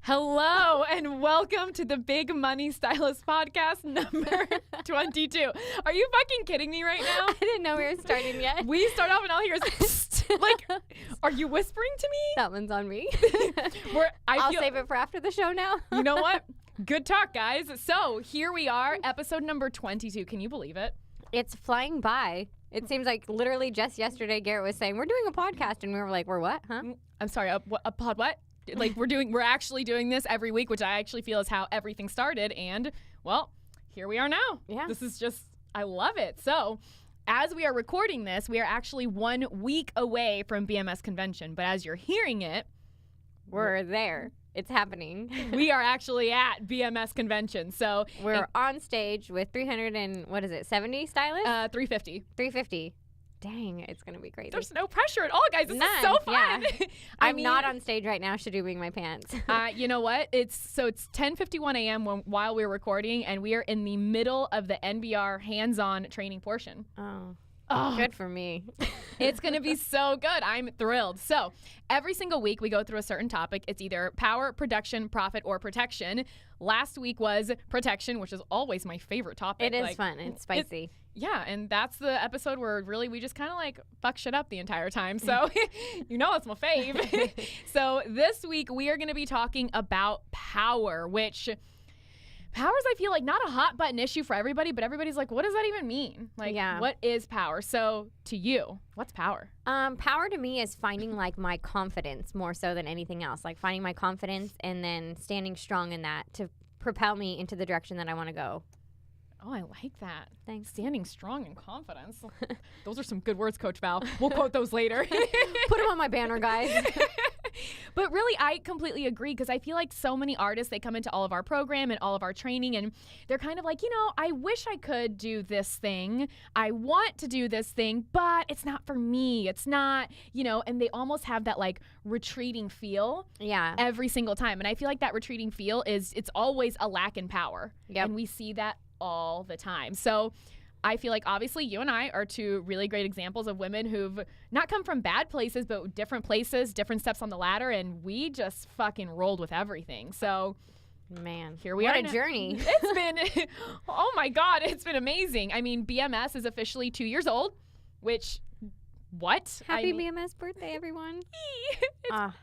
Hello and welcome to the Big Money Stylist Podcast number 22. Are you fucking kidding me right now? I didn't know we were starting yet. We start off and all hear is psst. Like, are you whispering to me? That one's on me. I'll save it for after the show now. You know what? Good talk, guys. So here we are, episode number 22. Can you believe it? It's flying by. It seems like literally just yesterday Garrett was saying, we're doing a podcast, and we were like, we're what? Huh? I'm sorry, a pod what? Like we're actually doing this every week, which I actually feel is how everything started. And well, here we are now. Yeah. This is just, I love it. So as we are recording this, we are actually 1 week away from BMS convention. But as you're hearing it, we're there. It's happening. We are actually at BMS convention. So we're on stage with 70 stylists? 350. 350. Dang, it's going to be crazy. There's no pressure at all, guys. This is so fun. Yeah. I'm not on stage right now shadooing my pants. You know what? It's 10:51 a.m. while we're recording, and we are in the middle of the NBR hands-on training portion. Oh, good for me. It's going to be so good. I'm thrilled. So every single week we go through a certain topic. It's either power, production, profit, or protection. Last week was protection, which is always my favorite topic. It is fun. It's spicy. Yeah, and that's the episode where really we just kind of like fuck shit up the entire time. So you know it's my fave. So this week we are going to be talking about power, which power is, I feel like, not a hot button issue for everybody, but everybody's like, what does that even mean? Like, What is power? So to you, what's power? Power to me is finding like my confidence more so than anything else. Like finding my confidence and then standing strong in that to propel me into the direction that I want to go. Oh, I like that. Thanks. Standing strong in confidence. Those are some good words, Coach Val. We'll quote those later. Put them on my banner, guys. But really, I completely agree because I feel like so many artists, they come into all of our program and all of our training and they're kind of like, I wish I could do this thing. I want to do this thing, but it's not for me. It's not, and they almost have that like retreating feel every single time. And I feel like that retreating feel it's always a lack in power. Yep. And we see that all the time. So I feel like obviously you and I are two really great examples of women who've not come from bad places, but different places, different steps on the ladder, and we just fucking rolled with everything. So man, here we are. What a journey. It's been, oh my God, it's been amazing. I mean, BMS is officially 2 years old, which, what? Happy BMS birthday, everyone.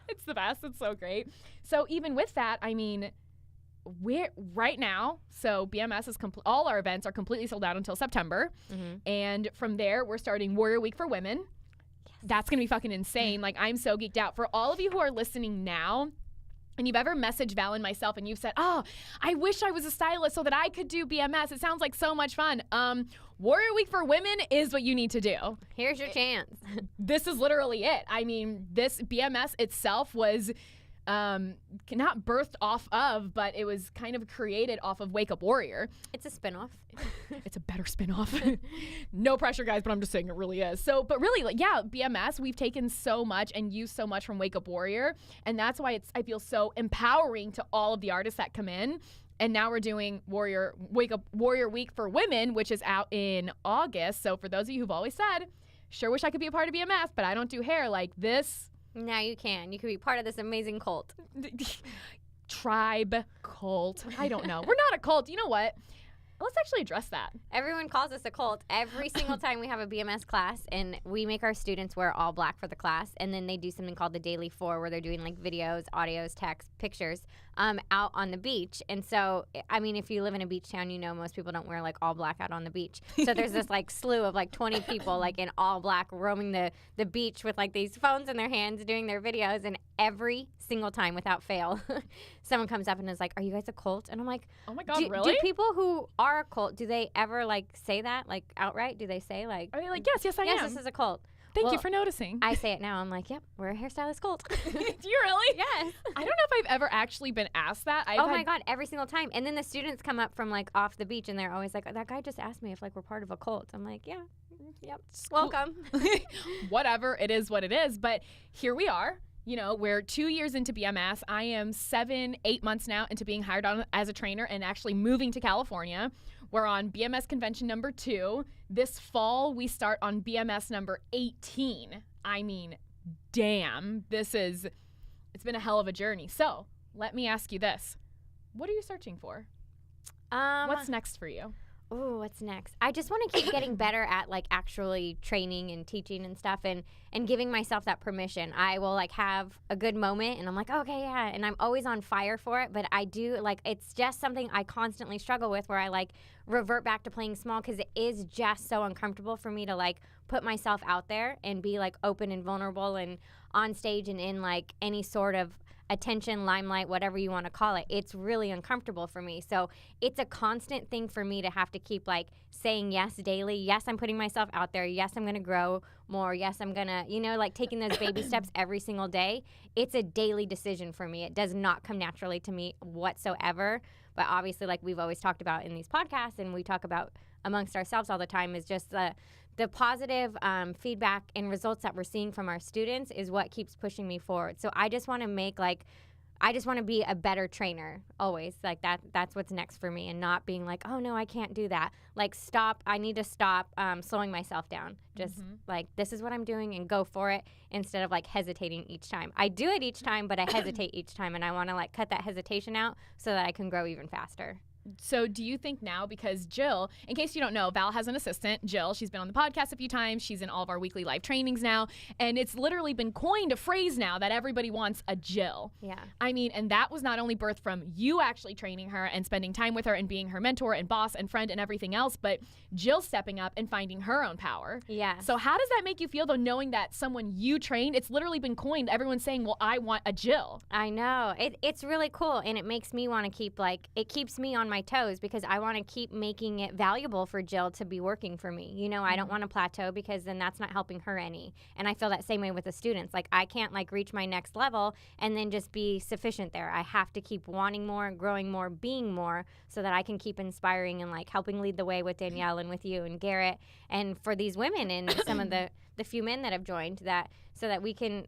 It's the best. It's so great. So even with that, I mean, we're right now, so BMS is all our events are completely sold out until September. And from there, we're starting Warrior Week for Women. Yes. That's going to be fucking insane. Like, I'm so geeked out. For all of you who are listening now, and you've ever messaged Val and myself and you've said, oh, I wish I was a stylist so that I could do BMS. It sounds like so much fun. Warrior Week for Women is what you need to do. Here's your chance. This is literally it. I mean, this BMS itself was not birthed off of, but it was kind of created off of Wake Up Warrior. It's a spinoff. It's a better spinoff. No pressure, guys, but I'm just saying it really is. So, but really, BMS, we've taken so much and used so much from Wake Up Warrior, and that's why I feel so empowering to all of the artists that come in. And now we're doing Wake Up Warrior Week for Women, which is out in August. So for those of you who've always said, sure wish I could be a part of BMS, but I don't do hair like this. Now you can. You can be part of this amazing cult. Tribe, cult. I don't know. We're not a cult. You know what? Let's actually address that. Everyone calls us a cult every single time we have a BMS class, and we make our students wear all black for the class, and then they do something called the Daily 4 where they're doing like videos, audios, text, pictures out on the beach. And so, I mean, if you live in a beach town, most people don't wear like all black out on the beach. So there's this like slew of like 20 people like in all black roaming the beach with like these phones in their hands doing their videos, and every single time without fail, someone comes up and is like, are you guys a cult? And I'm like, oh my God, really? Do people who are a cult, do they ever like say that like outright? Do they say like, are they like, yes, I am. Yes, this is a cult. Thank you for noticing. I say it now. I'm like, yep, we're a hairstylist cult. Do you really? Yes. I don't know if I've ever actually been asked that. My God, every single time. And then the students come up from like off the beach and they're always like, that guy just asked me if like we're part of a cult. I'm like, yeah, yep, welcome. Whatever, it is what it is. But here we are. We're 2 years into BMS. I am 7-8 months now into being hired on as a trainer and actually moving to California. We're on BMS convention number 2. This fall, we start on BMS number 18. I mean, damn, it's been a hell of a journey. So let me ask you this. What are you searching for? What's next for you? Oh, what's next? I just want to keep getting better at like actually training and teaching and stuff and giving myself that permission. I will like have a good moment and I'm like, okay, yeah. And I'm always on fire for it. But I do like, it's just something I constantly struggle with where I like revert back to playing small because it is just so uncomfortable for me to like put myself out there and be like open and vulnerable and on stage and in like any sort of attention, limelight, whatever you want to call it. It's really uncomfortable for me. So it's a constant thing for me to have to keep like saying yes daily. Yes, I'm putting myself out there. Yes, I'm going to grow more. Yes, I'm going to, like taking those baby steps every single day. It's a daily decision for me. It does not come naturally to me whatsoever. But obviously, like we've always talked about in these podcasts and we talk about amongst ourselves all the time is just the positive feedback and results that we're seeing from our students is what keeps pushing me forward. So I just want to be a better trainer always. Like that's what's next for me and not being like, oh no, I can't do that. Like I need to stop slowing myself down. Just like, this is what I'm doing and go for it instead of like hesitating each time. I do it each time, but I hesitate each time and I want to like cut that hesitation out so that I can grow even faster. So do you think now, because Jill, in case you don't know, Val has an assistant, Jill. She's been on the podcast a few times. She's in all of our weekly live trainings now. And it's literally been coined a phrase now that everybody wants a Jill. Yeah. I mean, and that was not only birthed from you actually training her and spending time with her and being her mentor and boss and friend and everything else, but Jill stepping up and finding her own power. Yeah. So how does that make you feel, though, knowing that someone you trained, it's literally been coined, everyone's saying, well, I want a Jill. I know. It's really cool. And it makes me want to keep, like, it keeps me on my toes because I want to keep making it valuable for Jill to be working for me. I don't want to plateau because then that's not helping her any. And I feel that same way with the students. Like, I can't, like, reach my next level and then just be sufficient there. I have to keep wanting more, growing more, being more so that I can keep inspiring and, like, helping lead the way with Danielle and with you and Garrett and for these women and some of the few men that have joined that so that we can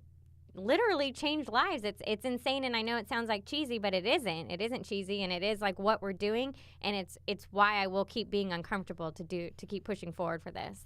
literally change lives. It's insane, and I know it sounds like cheesy, but it isn't. It isn't cheesy, and it is like what we're doing, and it's why I will keep being uncomfortable to keep pushing forward for this.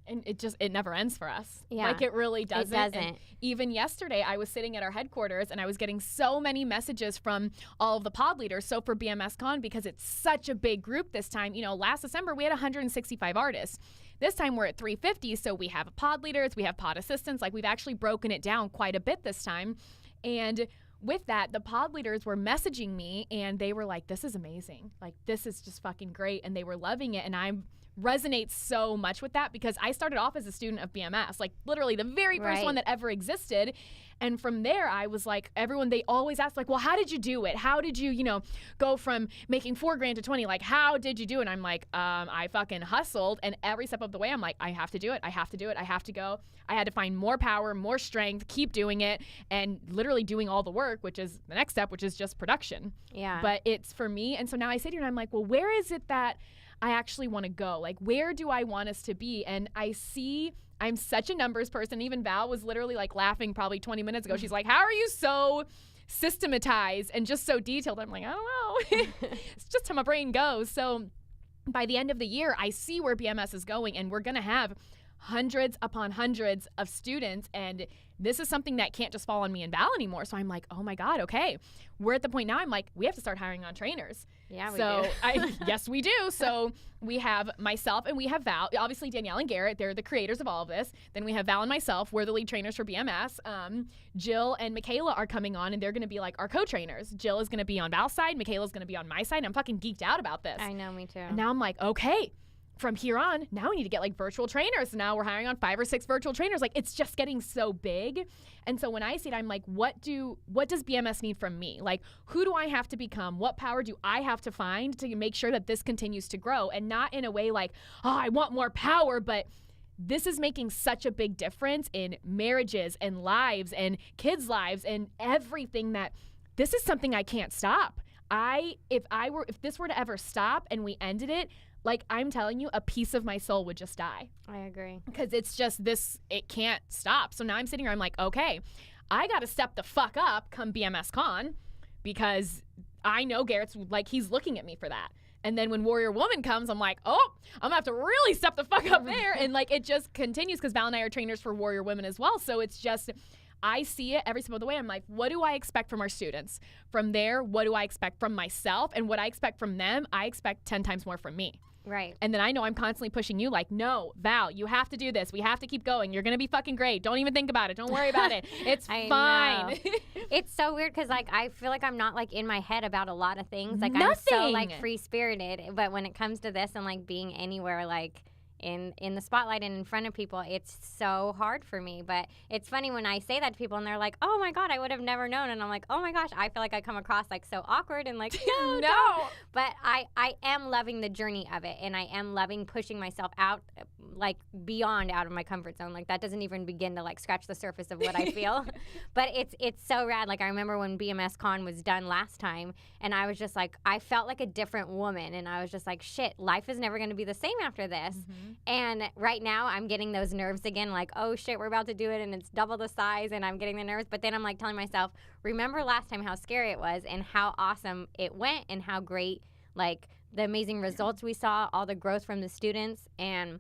And it never ends for us. Yeah. Like, it really doesn't. It doesn't. And even yesterday, I was sitting at our headquarters, and I was getting so many messages from all of the pod leaders. So for BMS Con, because it's such a big group this time, last December, we had 165 artists. This time we're at 350, so we have pod leaders, we have pod assistants. Like, we've actually broken it down quite a bit this time. And with that, the pod leaders were messaging me, and they were like, this is amazing. Like, this is just fucking great. And they were loving it. And I resonate so much with that because I started off as a student of BMS, like literally the very first one that ever existed. And from there, I was like, they always ask, like, well, how did you do it? How did you, go from making $4,000 to 20? Like, how did you do it? And I'm like, I fucking hustled. And every step of the way, I'm like, I have to do it. I have to do it. I have to go. I had to find more power, more strength, keep doing it, and literally doing all the work, which is the next step, which is just production. Yeah. But it's for me. And so now I sit here and I'm like, well, where is it that I actually want to go? Like, where do I want us to be? And I'm such a numbers person. Even Val was literally like laughing probably 20 minutes ago. She's like, how are you so systematized and just so detailed? I'm like, I don't know. It's just how my brain goes. So by the end of the year, I see where BMS is going, and we're going to have hundreds upon hundreds of students. And this is something that can't just fall on me and Val anymore. So I'm like, oh my God, okay. We're at the point now, I'm like, we have to start hiring on trainers. Yeah, we do. Yes, we do. So we have myself and we have Val. Obviously, Danielle and Garrett, they're the creators of all of this. Then we have Val and myself. We're the lead trainers for BMS. Jill and Michaela are coming on, and they're going to be like our co-trainers. Jill is going to be on Val's side. Michaela's going to be on my side. I'm fucking geeked out about this. I know, me too. And now I'm like, okay. From here on, now we need to get like virtual trainers. Now we're hiring on 5 or 6 virtual trainers. Like, it's just getting so big. And so when I see it, I'm like, what does BMS need from me? Like, who do I have to become? What power do I have to find to make sure that this continues to grow? And not in a way like, oh, I want more power, but this is making such a big difference in marriages and lives and kids' lives and everything that this is something I can't stop. If this were to ever stop and we ended it, like, I'm telling you, a piece of my soul would just die. I agree. Because it's just this, it can't stop. So now I'm sitting here, I'm like, okay, I got to step the fuck up come BMS Con because I know Garrett's, like, he's looking at me for that. And then when Warrior Woman comes, I'm like, oh, I'm going to have to really step the fuck up there. And, like, it just continues because Val and I are trainers for Warrior Women as well. So it's just, I see it every single way. I'm like, what do I expect from our students? From there, what do I expect from myself? And what I expect from them, I expect 10 times more from me. Right. And then I know I'm constantly pushing you like, no, Val, you have to do this. We have to keep going. You're going to be fucking great. Don't even think about it. Don't worry about it. It's fine. It's so weird because, like, I feel like I'm not, like, in my head about a lot of things. Like, Nothing. I'm so, like, free-spirited. But when it comes to this and, like, being anywhere, like, in the spotlight and in front of people, it's so hard for me. But it's funny when I say that to people and they're like, oh my God, I would have never known. And I'm like, oh my gosh, I feel like I come across like so awkward and like, no. But I am loving the journey of it, and I am loving pushing myself out, like beyond out of my comfort zone. Like that doesn't even begin to like scratch the surface of what I feel. But it's so rad. Like I remember when BMS Con was done last time, and I was just like, I felt like a different woman, and I was just like, shit, life is never going to be the same after this. And right now I'm getting those nerves again, like, oh shit, we're about to do it and it's double the size, and I'm getting the nerves. But then I'm like telling myself, remember last time how scary it was and how awesome it went and how great, like the amazing results we saw, all the growth from the students, and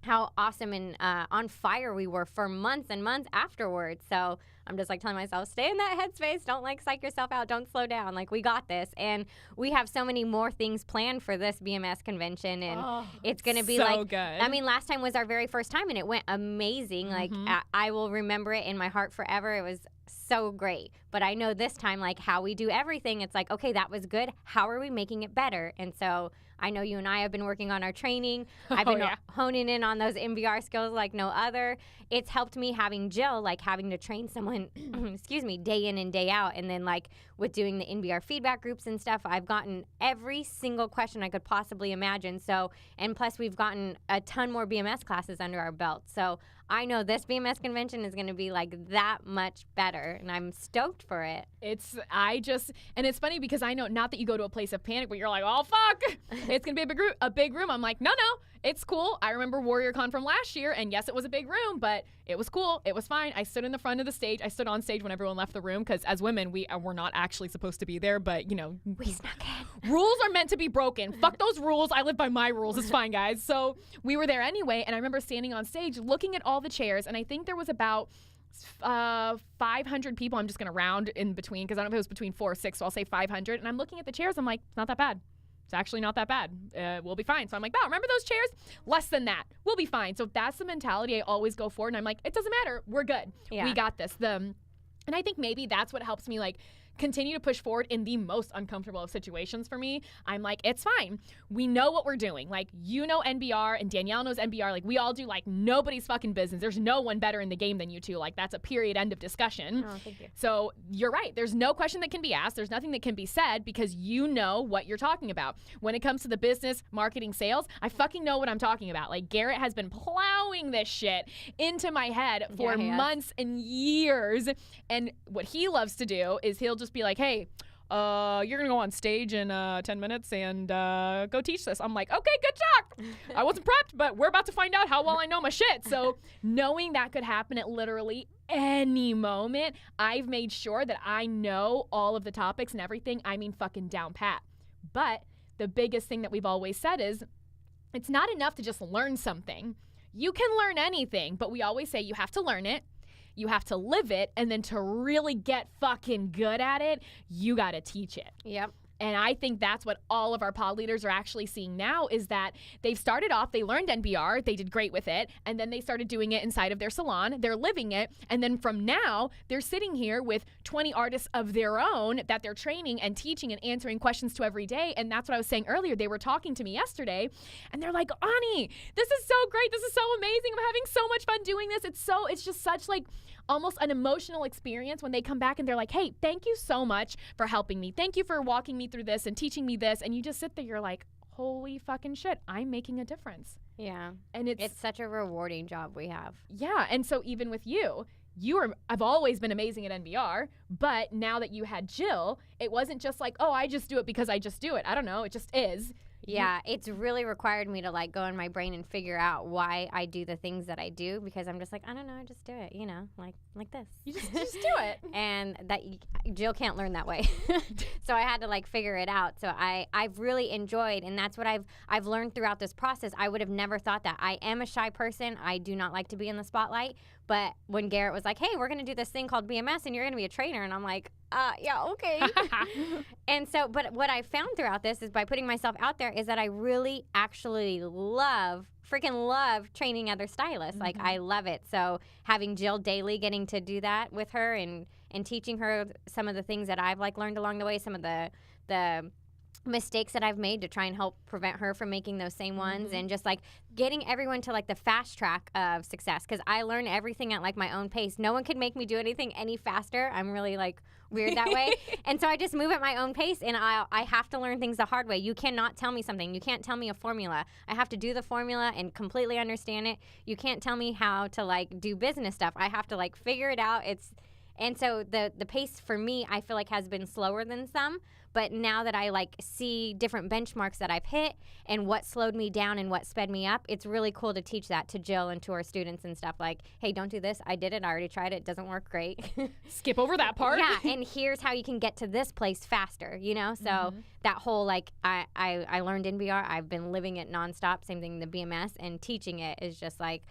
how awesome and on fire we were for months and months afterwards. So I'm just like telling myself, stay in that headspace. Don't like psych yourself out. Don't slow down. Like we got this. And we have so many more things planned for this BMS convention. And it's going to be so good. I mean, last time was our very first time and it went amazing. Like I will remember it in my heart forever. It was so great. But I know this time, like how we do everything, it's like, okay, that was good. How are we making it better? And so I know you and I have been working on our training. I've been honing in on those MBR skills like no other. It's helped me having Jill, like having to train someone, excuse me, day in and day out. And then like with doing the NBR feedback groups and stuff, I've gotten every single question I could possibly imagine. So, and plus we've gotten a ton more BMS classes under our belt. So I know this BMS convention is going to be like that much better, and I'm stoked for it. And it's funny because I know, not that you go to a place of panic, but you're like, oh fuck, it's going to be a big room. I'm like, no, it's cool. I remember WarriorCon from last year, and yes, it was a big room, but it was cool. It was fine. I stood in the front of the stage. I stood on stage when everyone left the room because as women, we're not actually supposed to be there, but you know, we snuck in. Rules are meant to be broken. Fuck those rules. I live by my rules. It's fine, guys. So we were there anyway, and I remember standing on stage looking at all the chairs, and I think there was about 500 people. I'm just going to round in between because I don't know if it was between 4 or 6, so I'll say 500. And I'm looking at the chairs. I'm like, it's not that bad. It's actually not that bad. We'll be fine. So I'm like, oh, remember those chairs? Less than that. We'll be fine. So that's the mentality I always go for. And I'm like, it doesn't matter. We're good. Yeah. We got this. And I think maybe that's what helps me like continue to push forward in the most uncomfortable of situations for me. I'm like, it's fine. We know what we're doing. Like, you know NBR and Danielle knows NBR. Like, we all do. Like, nobody's fucking business. There's no one better in the game than you two. Like, that's a period, end of discussion. Oh, thank you. So you're right. There's no question that can be asked. There's nothing that can be said because you know what you're talking about. When it comes to the business, marketing, sales, I fucking know what I'm talking about. Like, Garrett has been plowing this shit into my head for months and years. And what he loves to do is he'll just be like, hey, you're gonna go on stage in 10 minutes and go teach this. I'm like, okay, good talk. I wasn't prepped, but we're about to find out how well I know my shit. So knowing that could happen at literally any moment, I've made sure that I know all of the topics and everything. I mean, fucking down pat. But the biggest thing that we've always said is it's not enough to just learn something. You can learn anything, but we always say you have to learn it. You have to live it, and then to really get fucking good at it, you got to teach it. Yep. And I think that's what all of our pod leaders are actually seeing now is that they've started off, they learned NBR, they did great with it, and then they started doing it inside of their salon. They're living it, and then from now, they're sitting here with 20 artists of their own that they're training and teaching and answering questions to every day. And that's what I was saying earlier. They were talking to me yesterday, and they're like, Ani, this is so great. This is so amazing. I'm having so much fun doing this. It's just such like almost an emotional experience when they come back and they're like, hey, thank you so much for helping me. Thank you for walking me through this and teaching me this. And you just sit there, you're like, holy fucking shit, I'm making a difference. Yeah. And it's such a rewarding job we have. Yeah. And so even with I've always been amazing at NBR, but now that you had Jill, it wasn't just like, oh, I just do it because I just do it. I don't know. It just is. Yeah, it's really required me to like go in my brain and figure out why I do the things that I do because I'm just like, I don't know, I just do it, you know, like this. You just do it. And that Jill can't learn that way. So I had to like figure it out. So I've really enjoyed, and that's what I've learned throughout this process. I would have never thought that. I am a shy person. I do not like to be in the spotlight, But when Garrett was like, hey, we're going to do this thing called BMS and you're going to be a trainer. And I'm like, yeah, okay. And so, but what I found throughout this is by putting myself out there is that I really actually freaking love training other stylists. Like, I love it. So having Jill daily, getting to do that with her and teaching her some of the things that I've like learned along the way, some of the mistakes that I've made to try and help prevent her from making those same ones, and just like getting everyone to like the fast track of success, because I learn everything at like my own pace. No one can make me do anything any faster. I'm really like weird that way. And so I just move at my own pace, and I have to learn things the hard way. You cannot tell me something. You can't tell me a formula. I have to do the formula and completely understand it. You can't tell me how to like do business stuff. I have to like figure it out. And so the pace for me, I feel like has been slower than some. But now that I like see different benchmarks that I've hit and what slowed me down and what sped me up, it's really cool to teach that to Jill and to our students and stuff. Like, hey, don't do this. I did it. I already tried it. It doesn't work great. Skip over that part. Yeah, and here's how you can get to this place faster, you know? So that whole like I learned NBR. I've been living it nonstop. Same thing, the BMS, and teaching it is just like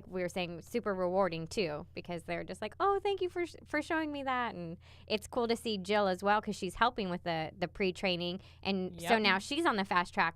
we were saying, super rewarding too, because they're just like, oh, thank you for showing me that. And it's cool to see Jill as well, because she's helping with the pre-training, and so now she's on the fast track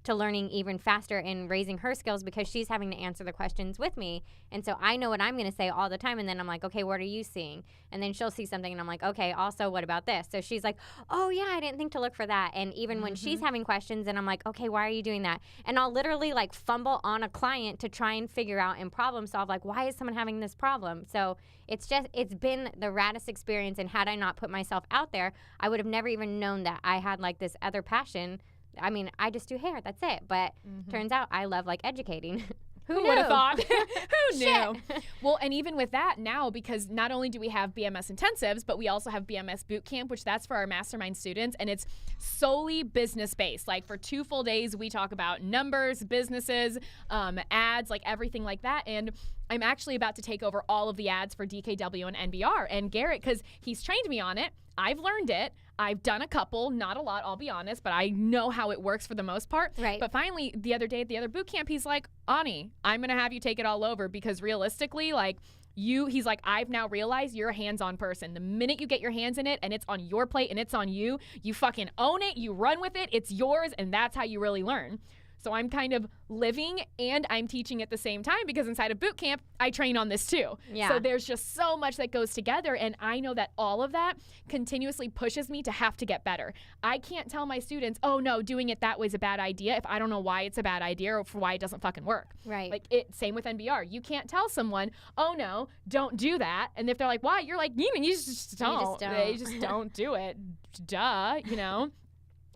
to learning even faster and raising her skills, because she's having to answer the questions with me. And so I know what I'm going to say all the time, and then I'm like, okay, what are you seeing? And then she'll see something and I'm like, okay, also what about this? So she's like, oh yeah, I didn't think to look for that. And even when she's having questions and I'm like, okay, why are you doing that? And I'll literally like fumble on a client to try and figure out and problem solve, like, why is someone having this problem? So it's been the raddest experience, and had I not put myself out there, I would have never even known that I had like this other passion. I mean, I just do hair, that's it. But turns out I love like educating. Who would have thought? Who knew? Well, and even with that now, because not only do we have BMS intensives, but we also have BMS boot camp, which that's for our mastermind students, and it's solely business based. Like for 2 full days, we talk about numbers, businesses, ads, like everything like that. And I'm actually about to take over all of the ads for DKW and NBR. And Garrett, because he's trained me on it, I've learned it. I've done a couple, not a lot, I'll be honest, but I know how it works for the most part. Right. But finally, the other day at the other boot camp, he's like, Ani, I'm going to have you take it all over, because realistically, like, he's like, I've now realized you're a hands-on person. The minute you get your hands in it and it's on your plate and it's on you, you fucking own it, you run with it, it's yours, and that's how you really learn. So I'm kind of living and I'm teaching at the same time, because inside of boot camp, I train on this too. Yeah. So there's just so much that goes together, and I know that all of that continuously pushes me to have to get better. I can't tell my students, oh no, doing it that way is a bad idea, if I don't know why it's a bad idea or for why it doesn't fucking work. Right. Like same with NBR. You can't tell someone, oh no, don't do that. And if they're like, why? You're like, you just don't. They just don't do it. Duh, you know?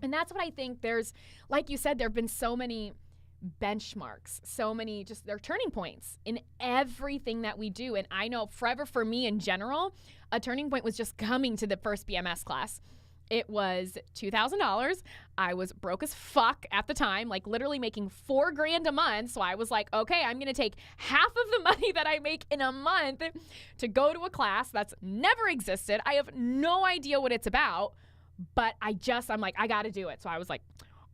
And that's what I think there's, like you said, there have been so many benchmarks, so many just they're turning points in everything that we do. And I know forever for me in general, a turning point was just coming to the first BMS class. It was $2,000. I was broke as fuck at the time, like literally making $4,000 a month. So I was like, okay, I'm going to take half of the money that I make in a month to go to a class that's never existed. I have no idea what it's about. But I'm like, I got to do it. So I was like,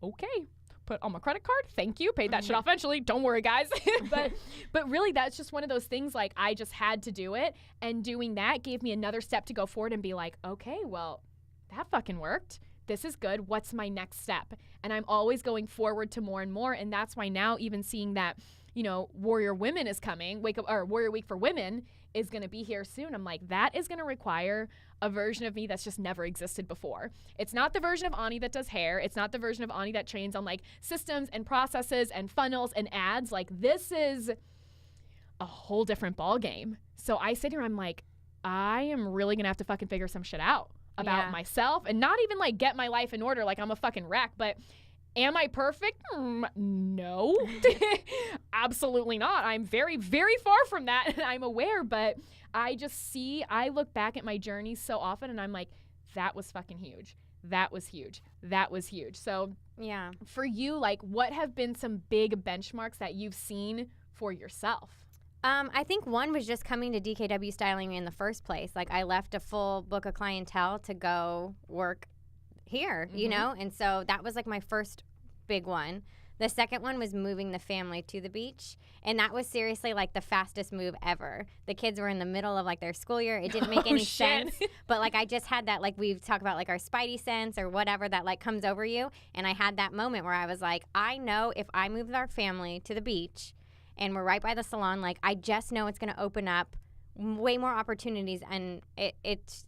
okay, put on my credit card. Thank you. Paid that shit off eventually. Don't worry, guys. but really, that's just one of those things, like, I just had to do it. And doing that gave me another step to go forward and be like, okay, well, that fucking worked. This is good. What's my next step? And I'm always going forward to more and more. And that's why now, even seeing that, you know, Warrior Women is coming, Warrior Week for Women is going to be here soon. I'm like, that is going to require a version of me that's just never existed before. It's not the version of Ani that does hair. It's not the version of Ani that trains on like systems and processes and funnels and ads. Like, this is a whole different ball game. So I sit here, I'm like, I am really going to have to fucking figure some shit out about myself, and not even like get my life in order like I'm a fucking wreck, but am I perfect? No, absolutely not. I'm very, very far from that, and I'm aware, but I look back at my journey so often and I'm like, that was fucking huge. That was huge. That was huge. So yeah, for you, like, what have been some big benchmarks that you've seen for yourself? I think one was just coming to DKW styling in the first place. Like, I left a full book of clientele to go work here, you know? And so that was like my first big one. The second one was moving the family to the beach. And that was seriously like the fastest move ever. The kids were in the middle of like their school year. It didn't make any sense. But like I just had that, like we talk about like our spidey sense or whatever that like comes over you. And I had that moment where I was like, I know if I move our family to the beach and we're right by the salon, like I just know it's going to open up way more opportunities, and it's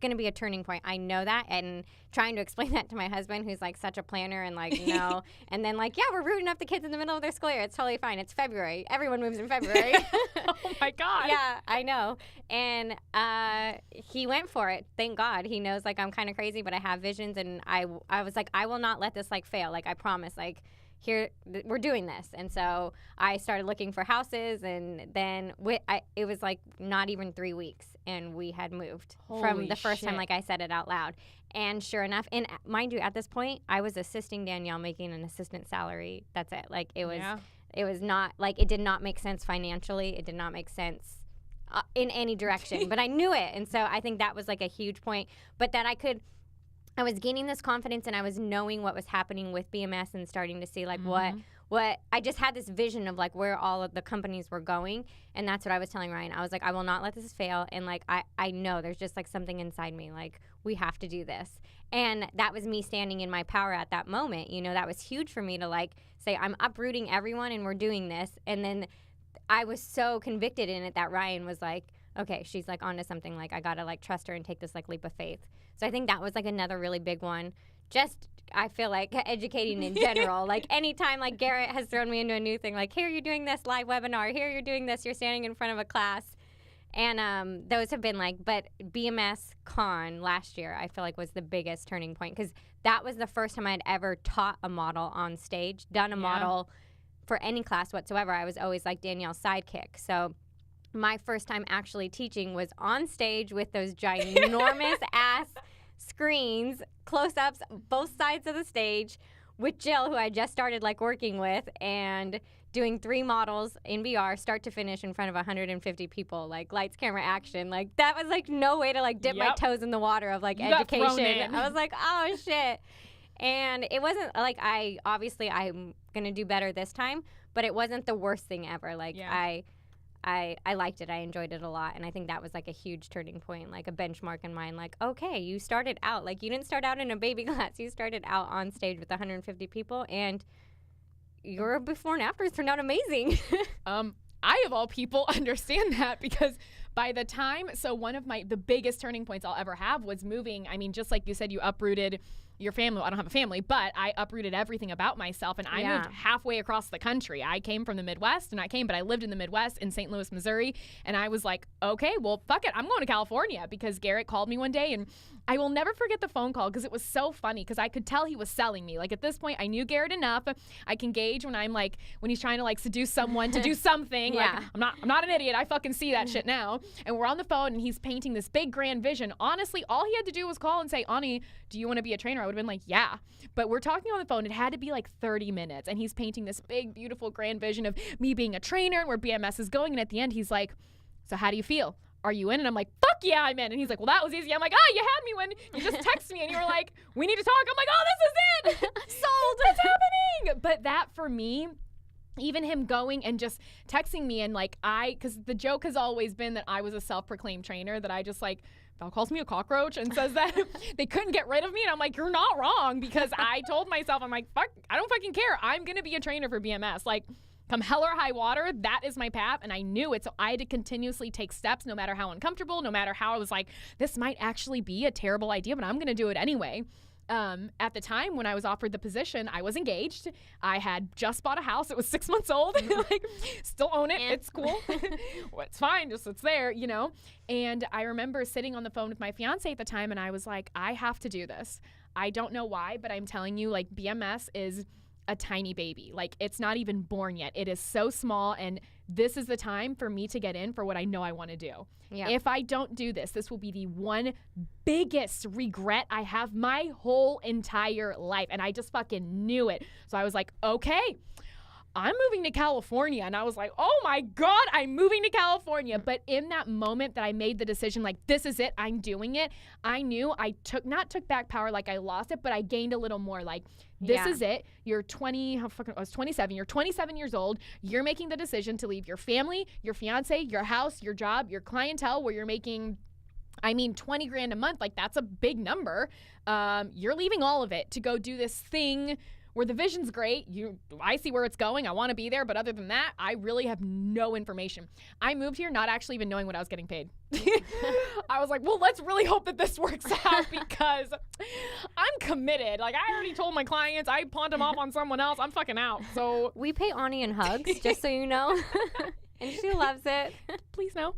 going to be a turning point. I know that, and trying to explain that to my husband, who's like such a planner and like, no. And then like, yeah, we're rooting up the kids in the middle of their school year. It's totally fine. It's February. Everyone moves in February. Oh my God. Yeah, I know. And he went for it. Thank God. He knows like I'm kind of crazy, but I have visions, and I was like, I will not let this like fail. Like I promise, like here we're doing this. And so I started looking for houses, and then it was like not even 3 weeks and we had moved. Holy from the first shit. time like I said it out loud. And sure enough, and mind you, at this point I was assisting Danielle, making an assistant salary. That's it. Like it was not like, it did not make sense financially. It did not make sense in any direction, but I knew it. And so I think that was like a huge point, but that I was gaining this confidence, and I was knowing what was happening with BMS and starting to see like what I just had this vision of like where all of the companies were going. And that's what I was telling Ryan. I was like, I will not let this fail. And like, I know there's just like something inside me, like we have to do this. And that was me standing in my power at that moment. You know, that was huge for me to like say, I'm uprooting everyone and we're doing this. And then I was so convicted in it that Ryan was like, okay, she's like onto something. Like I gotta like trust her and take this like leap of faith. So I think that was like another really big one. Just, I feel like educating in general. Like anytime like Garrett has thrown me into a new thing, like here you're doing this live webinar, here you're doing this, you're standing in front of a class. And those have been like, but BMS Con last year I feel like was the biggest turning point, because that was the first time I'd ever taught a model on stage, done a model for any class whatsoever. I was always like Danielle's sidekick. So my first time actually teaching was on stage with those ginormous ass screens, close-ups, both sides of the stage, with Jill, who I just started like working with, and doing 3 models in VR, start to finish, in front of 150 people, like lights, camera, action. Like that was like no way to like dip my toes in the water of like education. I was like, oh shit. And it wasn't like, I'm gonna do better this time, but it wasn't the worst thing ever. Like I liked it. I enjoyed it a lot. And I think that was like a huge turning point, like a benchmark in mind. Like, okay, you started out, like you didn't start out in a baby class. You started out on stage with 150 people, and your before and afters turned out amazing. I, of all people, understand that, because by the time, so one of the biggest turning points I'll ever have was moving. I mean, just like you said, you uprooted your family. I don't have a family, but I uprooted everything about myself, and I moved halfway across the country. I came from the Midwest, but I lived in the Midwest in St. Louis, Missouri, and I was like, okay, well, fuck it. I'm going to California, because Garrett called me one day, and I will never forget the phone call, because it was so funny, because I could tell he was selling me. Like at this point, I knew Garrett enough. I can gauge when he's trying to like seduce someone to do something. Like I'm not an idiot. I fucking see that shit now. And we're on the phone, and he's painting this big grand vision. Honestly, all he had to do was call and say, Ani, do you want to be a trainer? I would have been like, yeah. But we're talking on the phone. It had to be like 30 minutes. And he's painting this big, beautiful, grand vision of me being a trainer and where BMS is going. And at the end, he's like, so how do you feel? Are you in? And I'm like, fuck yeah, I'm in. And he's like, well, that was easy. I'm like, you had me when you just texted me and you were like, we need to talk. I'm like, oh, this is it. Sold. What's happening? But that for me, even him going and just texting me, and like because the joke has always been that I was a self-proclaimed trainer, that I just like, Val calls me a cockroach and says that they couldn't get rid of me. And I'm like, you're not wrong, because I told myself, I'm like, fuck, I don't fucking care. I'm going to be a trainer for BMS. Like, come hell or high water, that is my path. And I knew it. So I had to continuously take steps, no matter how uncomfortable, no matter how I was like, this might actually be a terrible idea, but I'm going to do it anyway. At the time when I was offered the position, I was engaged. I had just bought a house. It was 6 months old. Like, still own it. It's cool. Well, it's fine. Just it's there, you know? And I remember sitting on the phone with my fiance at the time, and I was like, I have to do this. I don't know why, but I'm telling you, like, BMS is a tiny baby. Like, it's not even born yet. It is so small, and this is the time for me to get in for what I know I want to do. Yep. If I don't do this, this will be the one biggest regret I have my whole entire life. And I just fucking knew it. So I was like, okay, I'm moving to California. And I was like, oh my God, I'm moving to California. But in that moment that I made the decision, like, this is it, I'm doing it, I knew I not took back power, like I lost it, but I gained a little more. Like, this is it. You're 20, I was 27. You're 27 years old. You're making the decision to leave your family, your fiance, your house, your job, your clientele, where you're making, I mean, 20 grand a month. Like, that's a big number. You're leaving all of it to go do this thing where the vision's great. I see where it's going. I want to be there. But other than that, I really have no information. I moved here not actually even knowing what I was getting paid. I was like, well, let's really hope that this works out because I'm committed. Like, I already told my clients, I pawned them off on someone else. I'm fucking out. So we pay Ani in hugs, just so you know. And she loves it. Please no.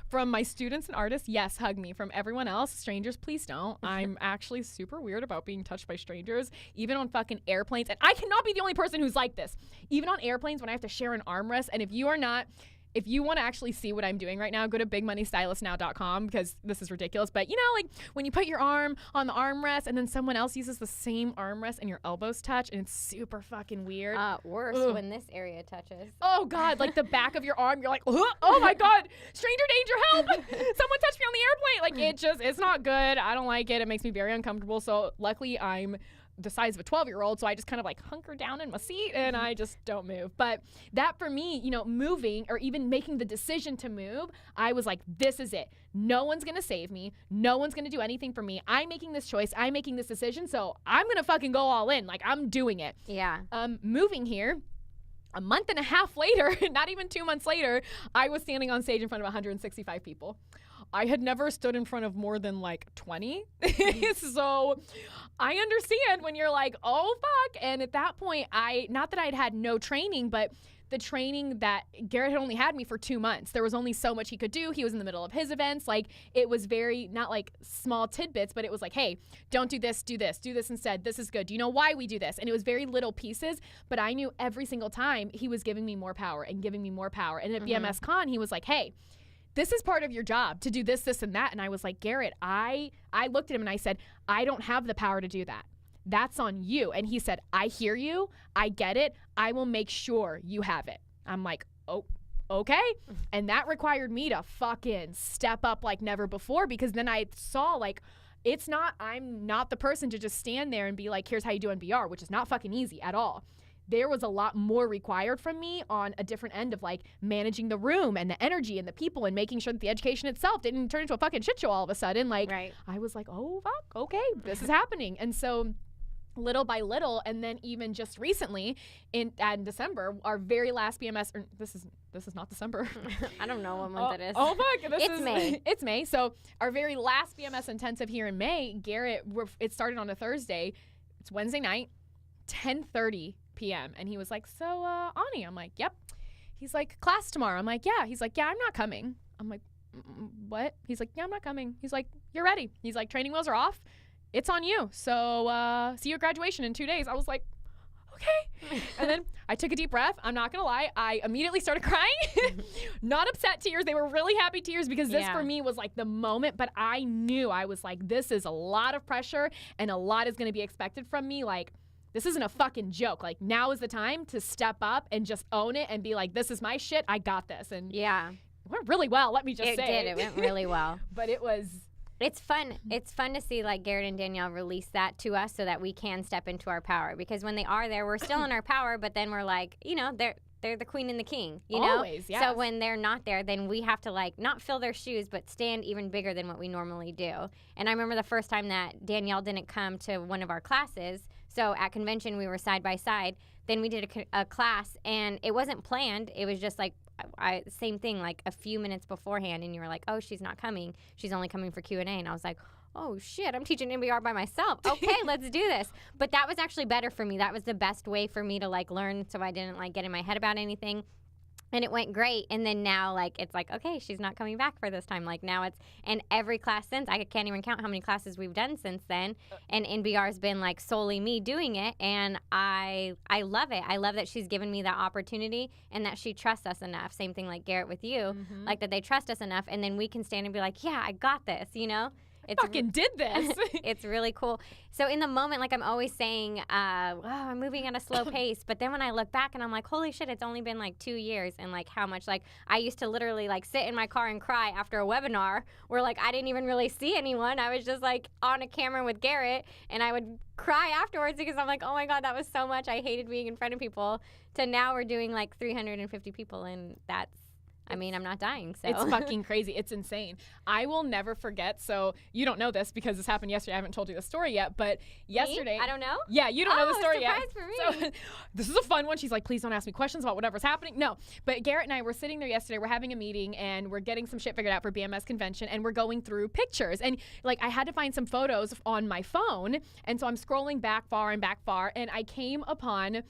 From my students and artists, yes, hug me. From everyone else, strangers, please don't. I'm actually super weird about being touched by strangers, even on fucking airplanes. And I cannot be the only person who's like this. Even on airplanes when I have to share an armrest. And if you want to actually see what I'm doing right now, go to bigmoneystylistnow.com because this is ridiculous. But you know, like when you put your arm on the armrest and then someone else uses the same armrest and your elbows touch and it's super fucking weird. Worse when this area touches. Oh God, like the back of your arm, you're like, oh my God, stranger danger, help! Someone touched me on the airplane. Like it's not good. I don't like it. It makes me very uncomfortable. So luckily I'm the size of a 12-year-old, so I just kind of like hunker down in my seat and I just don't move. But that for me, you know, moving or even making the decision to move, I was like, this is it. No one's gonna save me. No one's gonna do anything for me. I'm making this choice. I'm making this decision, so I'm gonna fucking go all in. Like, I'm doing it. Yeah. Moving here, a month and a half later, not even 2 months later, I was standing on stage in front of 165 people. I had never stood in front of more than like 20. So I understand when you're like, oh, fuck. And at that point, not that I'd had no training, but the training that Garrett had only had me for 2 months. There was only so much he could do. He was in the middle of his events. Like, it was very, not like small tidbits, but it was like, hey, don't do this instead. This is good. Do you know why we do this? And it was very little pieces, but I knew every single time he was giving me more power and giving me more power. And at BMS Con, he was like, hey, this is part of your job to do this, this, and that. And I was like, Garrett, I looked at him and I said, I don't have the power to do that. That's on you. And he said, I hear you. I get it. I will make sure you have it. I'm like, oh, okay. And that required me to fucking step up like never before because then I saw like, I'm not the person to just stand there and be like, here's how you do NBR, which is not fucking easy at all. There was a lot more required from me on a different end of like managing the room and the energy and the people and making sure that the education itself didn't turn into a fucking shit show all of a sudden. Like, I was like, oh, fuck, okay, this is happening. And so little by little, and then even just recently in December, our very last BMS, or this is not December. I don't know what month it is. Oh, fuck. It's May. It's May. So our very last BMS intensive here in May, Garrett, it started on a Thursday. It's Wednesday night, 10:30 p.m. And he was like, so, Ani? I'm like, yep. He's like, class tomorrow. I'm like, yeah. He's like, yeah, I'm not coming. I'm like, what? He's like, yeah, I'm not coming. He's like, you're ready. He's like, training wheels are off. It's on you. So, see you at graduation in 2 days. I was like, okay. And then I took a deep breath. I'm not going to lie. I immediately started crying. Not upset tears. They were really happy tears because this for me was like the moment. But I knew, I was like, this is a lot of pressure and a lot is going to be expected from me. Like, this isn't a fucking joke. Like, now is the time to step up and just own it and be like, this is my shit. I got this. And it went really well. Let me just say. It went really well. But it was... It's fun. It's fun to see like Garrett and Danielle release that to us so that we can step into our power. Because when they are there, we're still in our power, but then we're like, you know, they're the queen and the king, you know? Always, yes. So when they're not there, then we have to like not fill their shoes, but stand even bigger than what we normally do. And I remember the first time that Danielle didn't come to one of our classes. So at convention, we were side by side. Then we did a class, and it wasn't planned. It was just like, same thing, like a few minutes beforehand, and you were like, oh, she's not coming. She's only coming for Q&A. And I was like, oh, shit, I'm teaching NBR by myself. Okay, let's do this. But that was actually better for me. That was the best way for me to, like, learn so I didn't, like, get in my head about anything. And it went great. And then now, like, it's like, okay, she's not coming back for this time. Like, now it's, and every class since, I can't even count how many classes we've done since then. And NBR has been, like, solely me doing it. And I love it. I love that she's given me that opportunity and that she trusts us enough. Same thing like Garrett with you, like that they trust us enough. And then we can stand and be like, yeah, I got this, you know? It's fucking did this. It's really cool. So in the moment, like I'm always saying, I'm moving at a slow pace. But then when I look back and I'm like, holy shit, it's only been like 2 years. And like how much, like I used to literally like sit in my car and cry after a webinar where like I didn't even really see anyone. I was just like on a camera with Garrett and I would cry afterwards because I'm like, oh my God, that was so much. I hated being in front of people. To now we're doing like 350 people and I'm not dying, so. It's fucking crazy. It's insane. I will never forget. So you don't know this because this happened yesterday. I haven't told you the story yet, but yesterday. Me? I don't know? Yeah, you don't know the story yet. For me. So this is a fun one. She's like, please don't ask me questions about whatever's happening. No, but Garrett and I were sitting there yesterday. We're having a meeting and we're getting some shit figured out for BMS convention and we're going through pictures. And like I had to find some photos on my phone. And so I'm scrolling back far and I came upon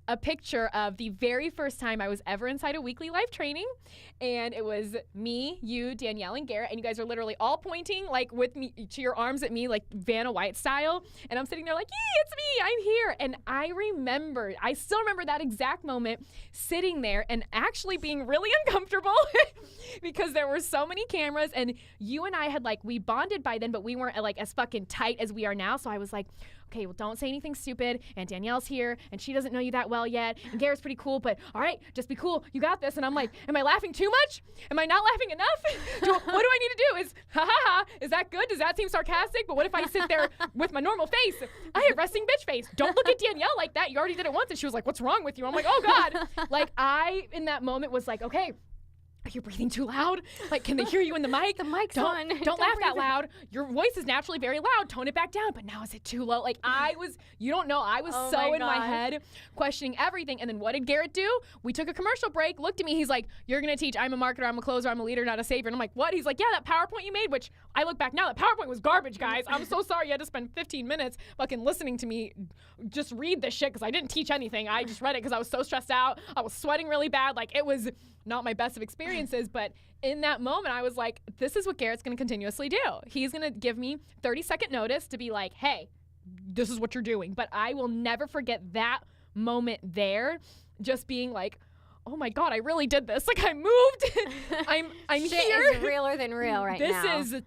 a picture of the very first time I was ever inside a weekly life training. And it was me, you, Danielle, and Garrett. And you guys are literally all pointing like with me to your arms at me, like Vanna White style. And I'm sitting there like, yee, it's me, I'm here. And I still remember that exact moment sitting there and actually being really uncomfortable because there were so many cameras and you and I had we bonded by then, but we weren't like as fucking tight as we are now. So I was like, okay, well, don't say anything stupid. And Danielle's here, and she doesn't know you that well yet. And Garrett's pretty cool, but all right, just be cool. You got this. And I'm like, am I laughing too much? Am I not laughing enough? What do I need to do? Is that good? Does that seem sarcastic? But what if I sit there with my normal face? I have resting bitch face. Don't look at Danielle like that. You already did it once. And she was like, what's wrong with you? I'm like, oh, God. I, in that moment, was like, okay, are you breathing too loud? Like, can they hear you in the mic? The mic's on. Don't laugh that loud. Your voice is naturally very loud. Tone it back down. But now is it too low? Like, you don't know. I was so in my head questioning everything. And then what did Garrett do? We took a commercial break, looked at me. He's like, you're going to teach. I'm a marketer. I'm a closer. I'm a leader, not a savior. And I'm like, what? He's like, yeah, that PowerPoint you made, which I look back now, that PowerPoint was garbage, guys. I'm so sorry you had to spend 15 minutes fucking listening to me just read this shit because I didn't teach anything. I just read it because I was so stressed out. I was sweating really bad. Like, it was not my best of experiences, but in that moment, I was like, this is what Garrett's going to continuously do. He's going to give me 30-second notice to be like, hey, this is what you're doing. But I will never forget that moment there, just being like, oh my God, I really did this. Like, I moved. I'm Shit here. Is realer than real right now. This is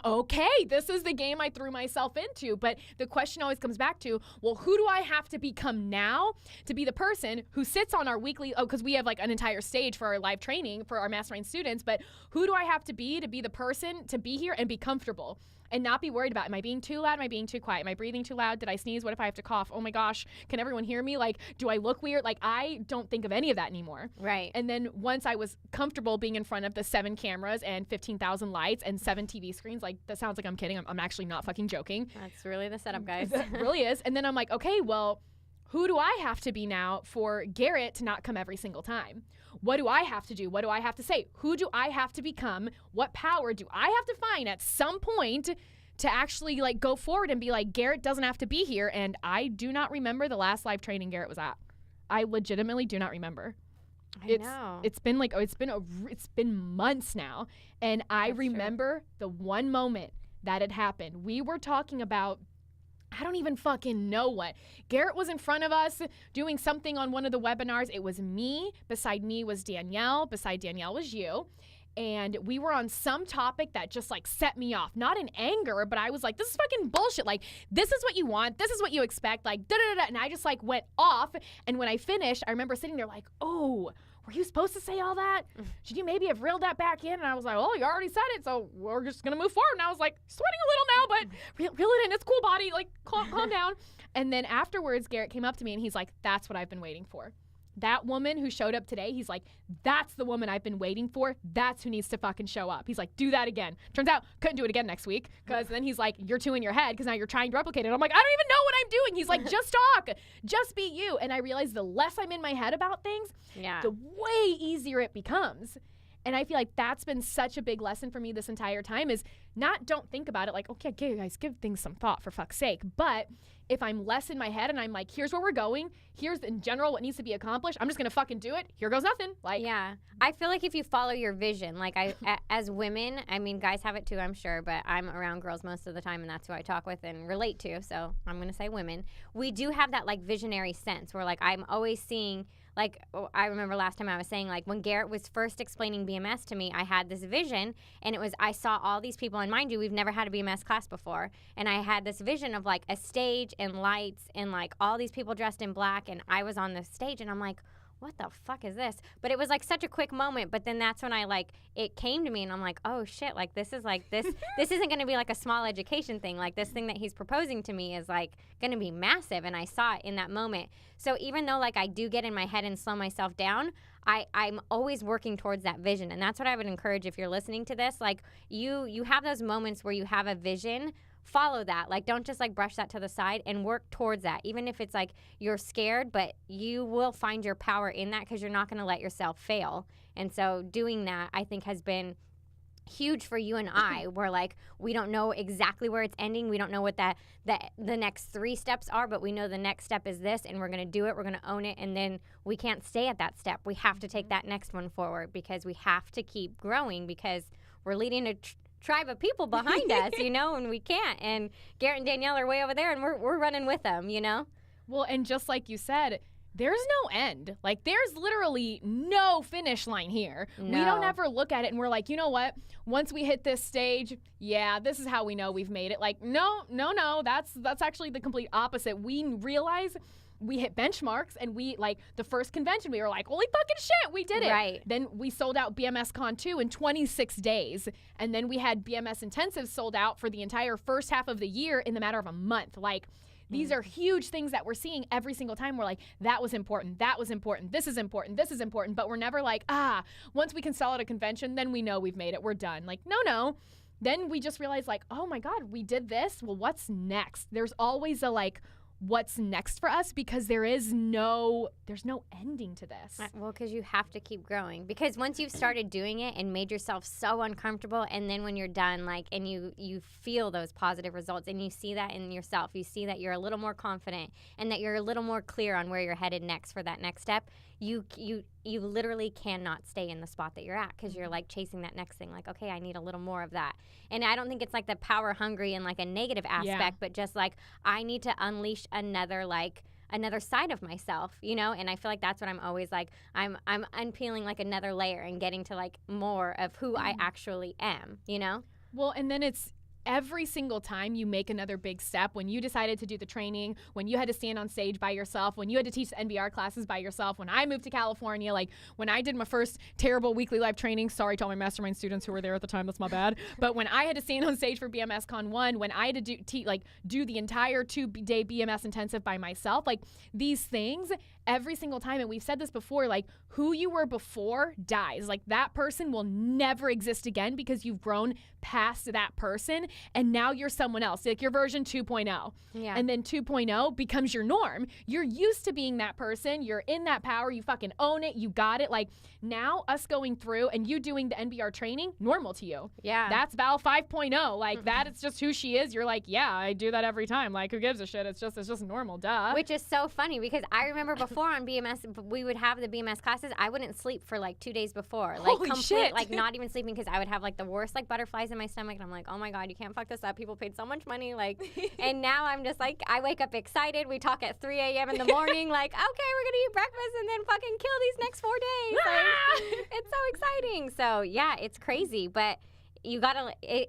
okay, this is the game I threw myself into. But the question always comes back to, well, who do I have to become now to be the person who sits on our weekly, because we have like an entire stage for our live training for our mastermind students, but who do I have to be the person to be here and be comfortable and not be worried about, am I being too loud? Am I being too quiet? Am I breathing too loud? Did I sneeze? What if I have to cough? Oh my gosh, can everyone hear me? Like, do I look weird? Like, I don't think of any of that anymore. Right. And then once I was comfortable being in front of the 7 cameras and 15,000 lights and 7 TV screens, like, that sounds like I'm kidding. I'm actually not fucking joking. That's really the setup, guys. It really is. And then I'm like, okay, well, who do I have to be now for Garrett to not come every single time? What do I have to do? What do I have to say? Who do I have to become? What power do I have to find at some point to actually like go forward and be like, Garrett doesn't have to be here? And I do not remember the last live training Garrett was at. I legitimately do not remember. I know. It's been months now. And I remember the one moment that it happened. We were talking about, I don't even fucking know what. Garrett was in front of us doing something on one of the webinars. It was me. Beside me was Danielle. Beside Danielle was you. And we were on some topic that just like set me off. Not in anger, but I was like, this is fucking bullshit. Like, this is what you want. This is what you expect. Like, da-da-da-da. And I just like went off. And when I finished, I remember sitting there like, oh, were you supposed to say all that? Should you maybe have reeled that back in? And I was like, oh, you already said it, so we're just going to move forward. And I was like, sweating a little now, but reel it in. It's cool, body. Like, calm down. And then afterwards, Garrett came up to me and he's like, that's what I've been waiting for. That woman who showed up today, he's like, that's the woman I've been waiting for. That's who needs to fucking show up. He's like, do that again. Turns out, couldn't do it again next week. Because then he's like, you're too in your head because now you're trying to replicate it. I'm like, I don't even know what I'm doing. He's like, just talk. Just be you. And I realized the less I'm in my head about things, the way easier it becomes. And I feel like that's been such a big lesson for me this entire time is not don't think about it like, okay, guys, give things some thought for fuck's sake. But if I'm less in my head and I'm like, here's where we're going, here's in general what needs to be accomplished, I'm just going to fucking do it. Here goes nothing. Like, yeah. I feel like if you follow your vision, like as women, I mean, guys have it too, I'm sure, but I'm around girls most of the time and that's who I talk with and relate to. So I'm going to say women. We do have that like visionary sense where like I'm always seeing like, I remember last time I was saying, like, when Garrett was first explaining BMS to me, I had this vision, and it was, I saw all these people, and mind you, we've never had a BMS class before, and I had this vision of, like, a stage and lights and, like, all these people dressed in black, and I was on the stage, and I'm like, what the fuck is this? But it was like such a quick moment, but then that's when I like, it came to me and I'm like, oh shit, like this is like, this isn't going to be like a small education thing. Like this thing that he's proposing to me is like going to be massive. And I saw it in that moment. So even though like I do get in my head and slow myself down, I'm always working towards that vision. And that's what I would encourage if you're listening to this. Like you have those moments where you have a vision, follow that. Like, don't just like brush that to the side and work towards that. Even if it's like you're scared, but you will find your power in that because you're not going to let yourself fail. And so doing that, I think, has been huge for you and I, where like we don't know exactly where it's ending. We don't know what the next 3 steps are, but we know the next step is this, and we're going to do it. We're going to own it, and then we can't stay at that step. We have to take that next one forward because we have to keep growing because we're leading a tribe of people behind us, you know, and we can't. And Garrett and Danielle are way over there, and we're running with them, you know? Well, and just like you said, there's no end. Like, there's literally no finish line here. No. We don't ever look at it and we're like, you know what? Once we hit this stage, yeah, this is how we know we've made it. Like, no. That's actually the complete opposite. We realize we hit benchmarks, and we, like, the first convention, we were like, holy fucking shit, we did it. Right. Then we sold out BMS Con 2 in 26 days. And then we had BMS Intensive sold out for the entire first half of the year in the matter of a month. Like, these are huge things that we're seeing every single time. We're like, that was important, this is important, but we're never like, once we can sell at a convention, then we know we've made it, we're done. Like, no. Then we just realize, like, oh my God, we did this. Well, what's next? There's always a, like, what's next for us, because there's no ending to this. Well, because you have to keep growing, because once you've started doing it and made yourself so uncomfortable, and then when you're done, like, and you feel those positive results, and you see that in yourself, you see that you're a little more confident and that you're a little more clear on where you're headed next for that next step, you literally cannot stay in the spot that you're at, because you're like chasing that next thing, like, okay, I need a little more of that. And I don't think it's like the power hungry in like a negative aspect, but just like I need to unleash another side of myself, you know? And I feel like that's what I'm always like, I'm unpeeling like another layer and getting to like more of who I actually am, you know? Well, and then it's every single time you make another big step, when you decided to do the training, when you had to stand on stage by yourself, when you had to teach the NBR classes by yourself, when I moved to California, like when I did my first terrible weekly live training, sorry to all my mastermind students who were there at the time, that's my bad, but when I had to stand on stage for BMS Con 1, when I had to do the entire 2-day BMS intensive by myself, like these things, every single time, and we've said this before, like who you were before dies. Like that person will never exist again because you've grown past that person and now you're someone else. Like your version 2.0. Yeah. And then 2.0 becomes your norm. You're used to being that person. You're in that power. You fucking own it. You got it. Like now us going through and you doing the NBR training, normal to you. Yeah. That's Val 5.0. Like that is just who she is. You're like, yeah, I do that every time. Like who gives a shit? It's just normal. Duh. Which is so funny because I remember before on BMS, we would have the BMS classes. I wouldn't sleep for like 2 days before. Like Holy shit. Like not even sleeping because I would have like the worst like butterflies in my stomach. And I'm like, oh my God, you can't fuck this up. People paid so much money. Like, and now I'm just like, I wake up excited. We talk at 3 a.m. in the morning. Like, okay, we're going to eat breakfast and then fucking kill these next 4 days. Like, it's so exciting. So yeah, it's crazy. But you got to,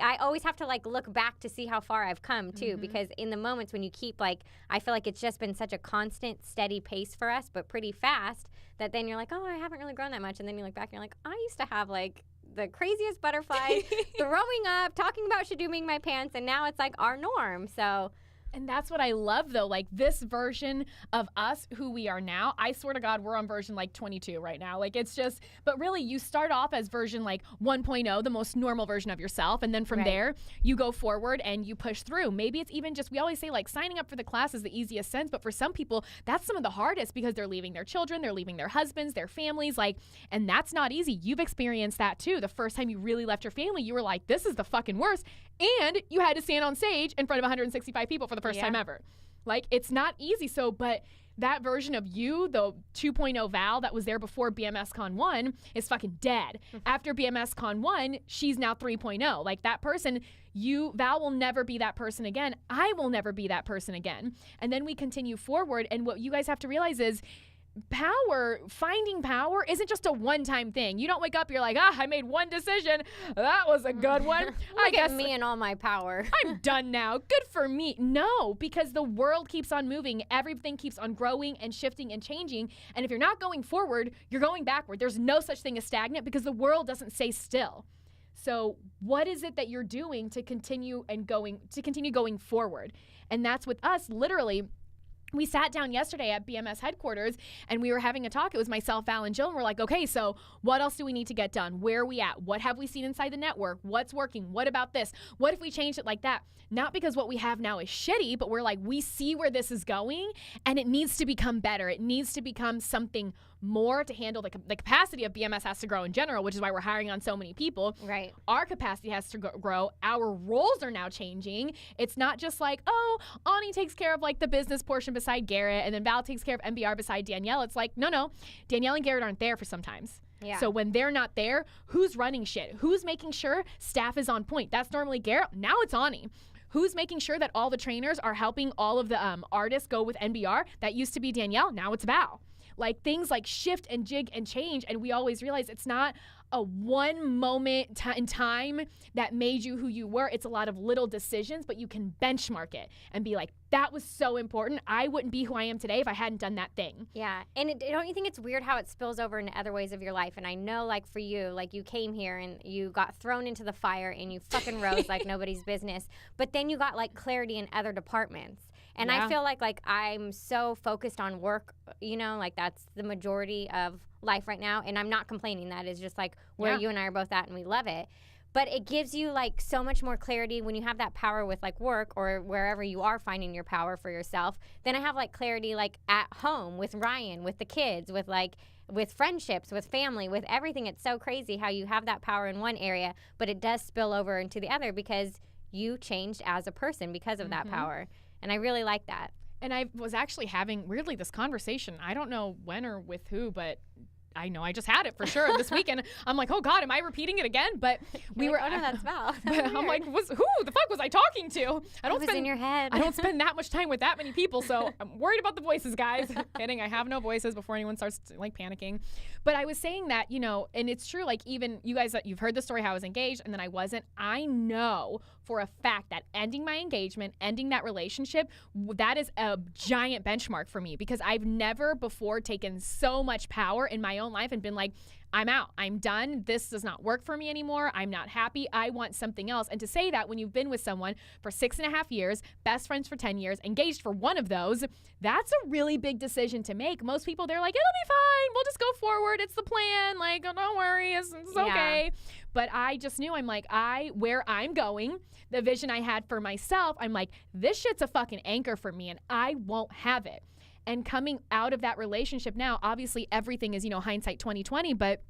I always have to like look back to see how far I've come too, because in the moments when you keep like, I feel like it's just been such a constant, steady pace for us, but pretty fast that then you're like, oh, I haven't really grown that much. And then you look back and you're like, I used to have like the craziest butterflies, throwing up, talking about shadooming my pants, and now it's like our norm. So. And that's what I love, though. Like, this version of us, who we are now, I swear to God, we're on version, like, 22 right now. Like, it's just, but really, you start off as version, like, 1.0, the most normal version of yourself. And then from there, you go forward and you push through. Maybe it's even just, we always say, like, signing up for the class is the easiest sense. But for some people, that's some of the hardest because they're leaving their children, they're leaving their husbands, their families. Like, and that's not easy. You've experienced that, too. The first time you really left your family, you were like, this is the fucking worst. And you had to stand on stage in front of 165 people for the first time ever. Like, it's not easy. So, but that version of you, the 2.0 Val that was there before BMS Con 1 is fucking dead. After BMS Con 1, she's now 3.0. Like, that person, Val will never be that person again. I will never be that person again. And then we continue forward. And what you guys have to realize is finding power isn't just a one-time thing. You don't wake up, you're like, I made one decision. That was a good one. I guess me and all my power. I'm done now. Good for me. No, because the world keeps on moving. Everything keeps on growing and shifting and changing. And if you're not going forward, you're going backward. There's no such thing as stagnant because the world doesn't stay still. So what is it that you're doing to continue going forward? And that's with us, literally. We sat down yesterday at BMS headquarters and we were having a talk. It was myself, Val, and Jill, and we're like, okay, so what else do we need to get done? Where are we at? What have we seen inside the network? What's working? What about this? What if we changed it like that? Not because what we have now is shitty, but we're like, we see where this is going and it needs to become better. It needs to become something more to handle the capacity of BMS has to grow in general, which is why we're hiring on so many people. Right. Our capacity has to grow. Our roles are now changing. It's not just like, oh, Ani takes care of like the business portion beside Garrett and then Val takes care of MBR beside Danielle. It's like, no, Danielle and Garrett aren't there for sometimes. Yeah. So when they're not there, who's running shit? Who's making sure staff is on point? That's normally Garrett. Now it's Ani. Who's making sure that all the trainers are helping all of the artists go with NBR? That used to be Danielle. Now it's Val. Like things like shift and jig and change. And we always realize it's not a one moment in time that made you who you were. It's a lot of little decisions, but you can benchmark it and be like, that was so important. I wouldn't be who I am today if I hadn't done that thing. Yeah. And don't you think it's weird how it spills over into other ways of your life? And I know, like, for you, like, you came here and you got thrown into the fire and you fucking rose like nobody's business. But then you got, like, clarity in other departments. And I feel like I'm so focused on work, you know, like that's the majority of life right now. And I'm not complaining. That is just like where you and I are both at and we love it. But it gives you like so much more clarity when you have that power with like work or wherever you are finding your power for yourself. Then I have like clarity like at home with Ryan, with the kids, with friendships, with family, with everything. It's so crazy how you have that power in one area, but it does spill over into the other because you changed as a person because of that power. And I really like that. And I was actually having, weirdly, this conversation. I don't know when or with who, but I know I just had it for sure this weekend. I'm like, oh God, am I repeating it again? But we were. Oh no, that's Val. But I'm like, who the fuck was I talking to? I don't spend in your head. I don't spend that much time with that many people, so I'm worried about the voices, guys. Kidding, I have no voices before anyone starts like panicking. But I was saying that, you know, and it's true. Like even you guys, you've heard the story how I was engaged and then I wasn't. I know for a fact that ending my engagement, ending that relationship, that is a giant benchmark for me because I've never before taken so much power in my own life and been like, I'm out. I'm done. This does not work for me anymore. I'm not happy. I want something else. And to say that when you've been with someone for 6.5 years, best friends for 10 years, engaged for one of those, that's a really big decision to make. Most people, they're like, it'll be fine. We'll just go forward. It's the plan. Like, oh, don't worry. It's okay. But I just knew where I'm going, the vision I had for myself, I'm like, this shit's a fucking anchor for me and I won't have it. And coming out of that relationship now, obviously everything is, hindsight 2020, but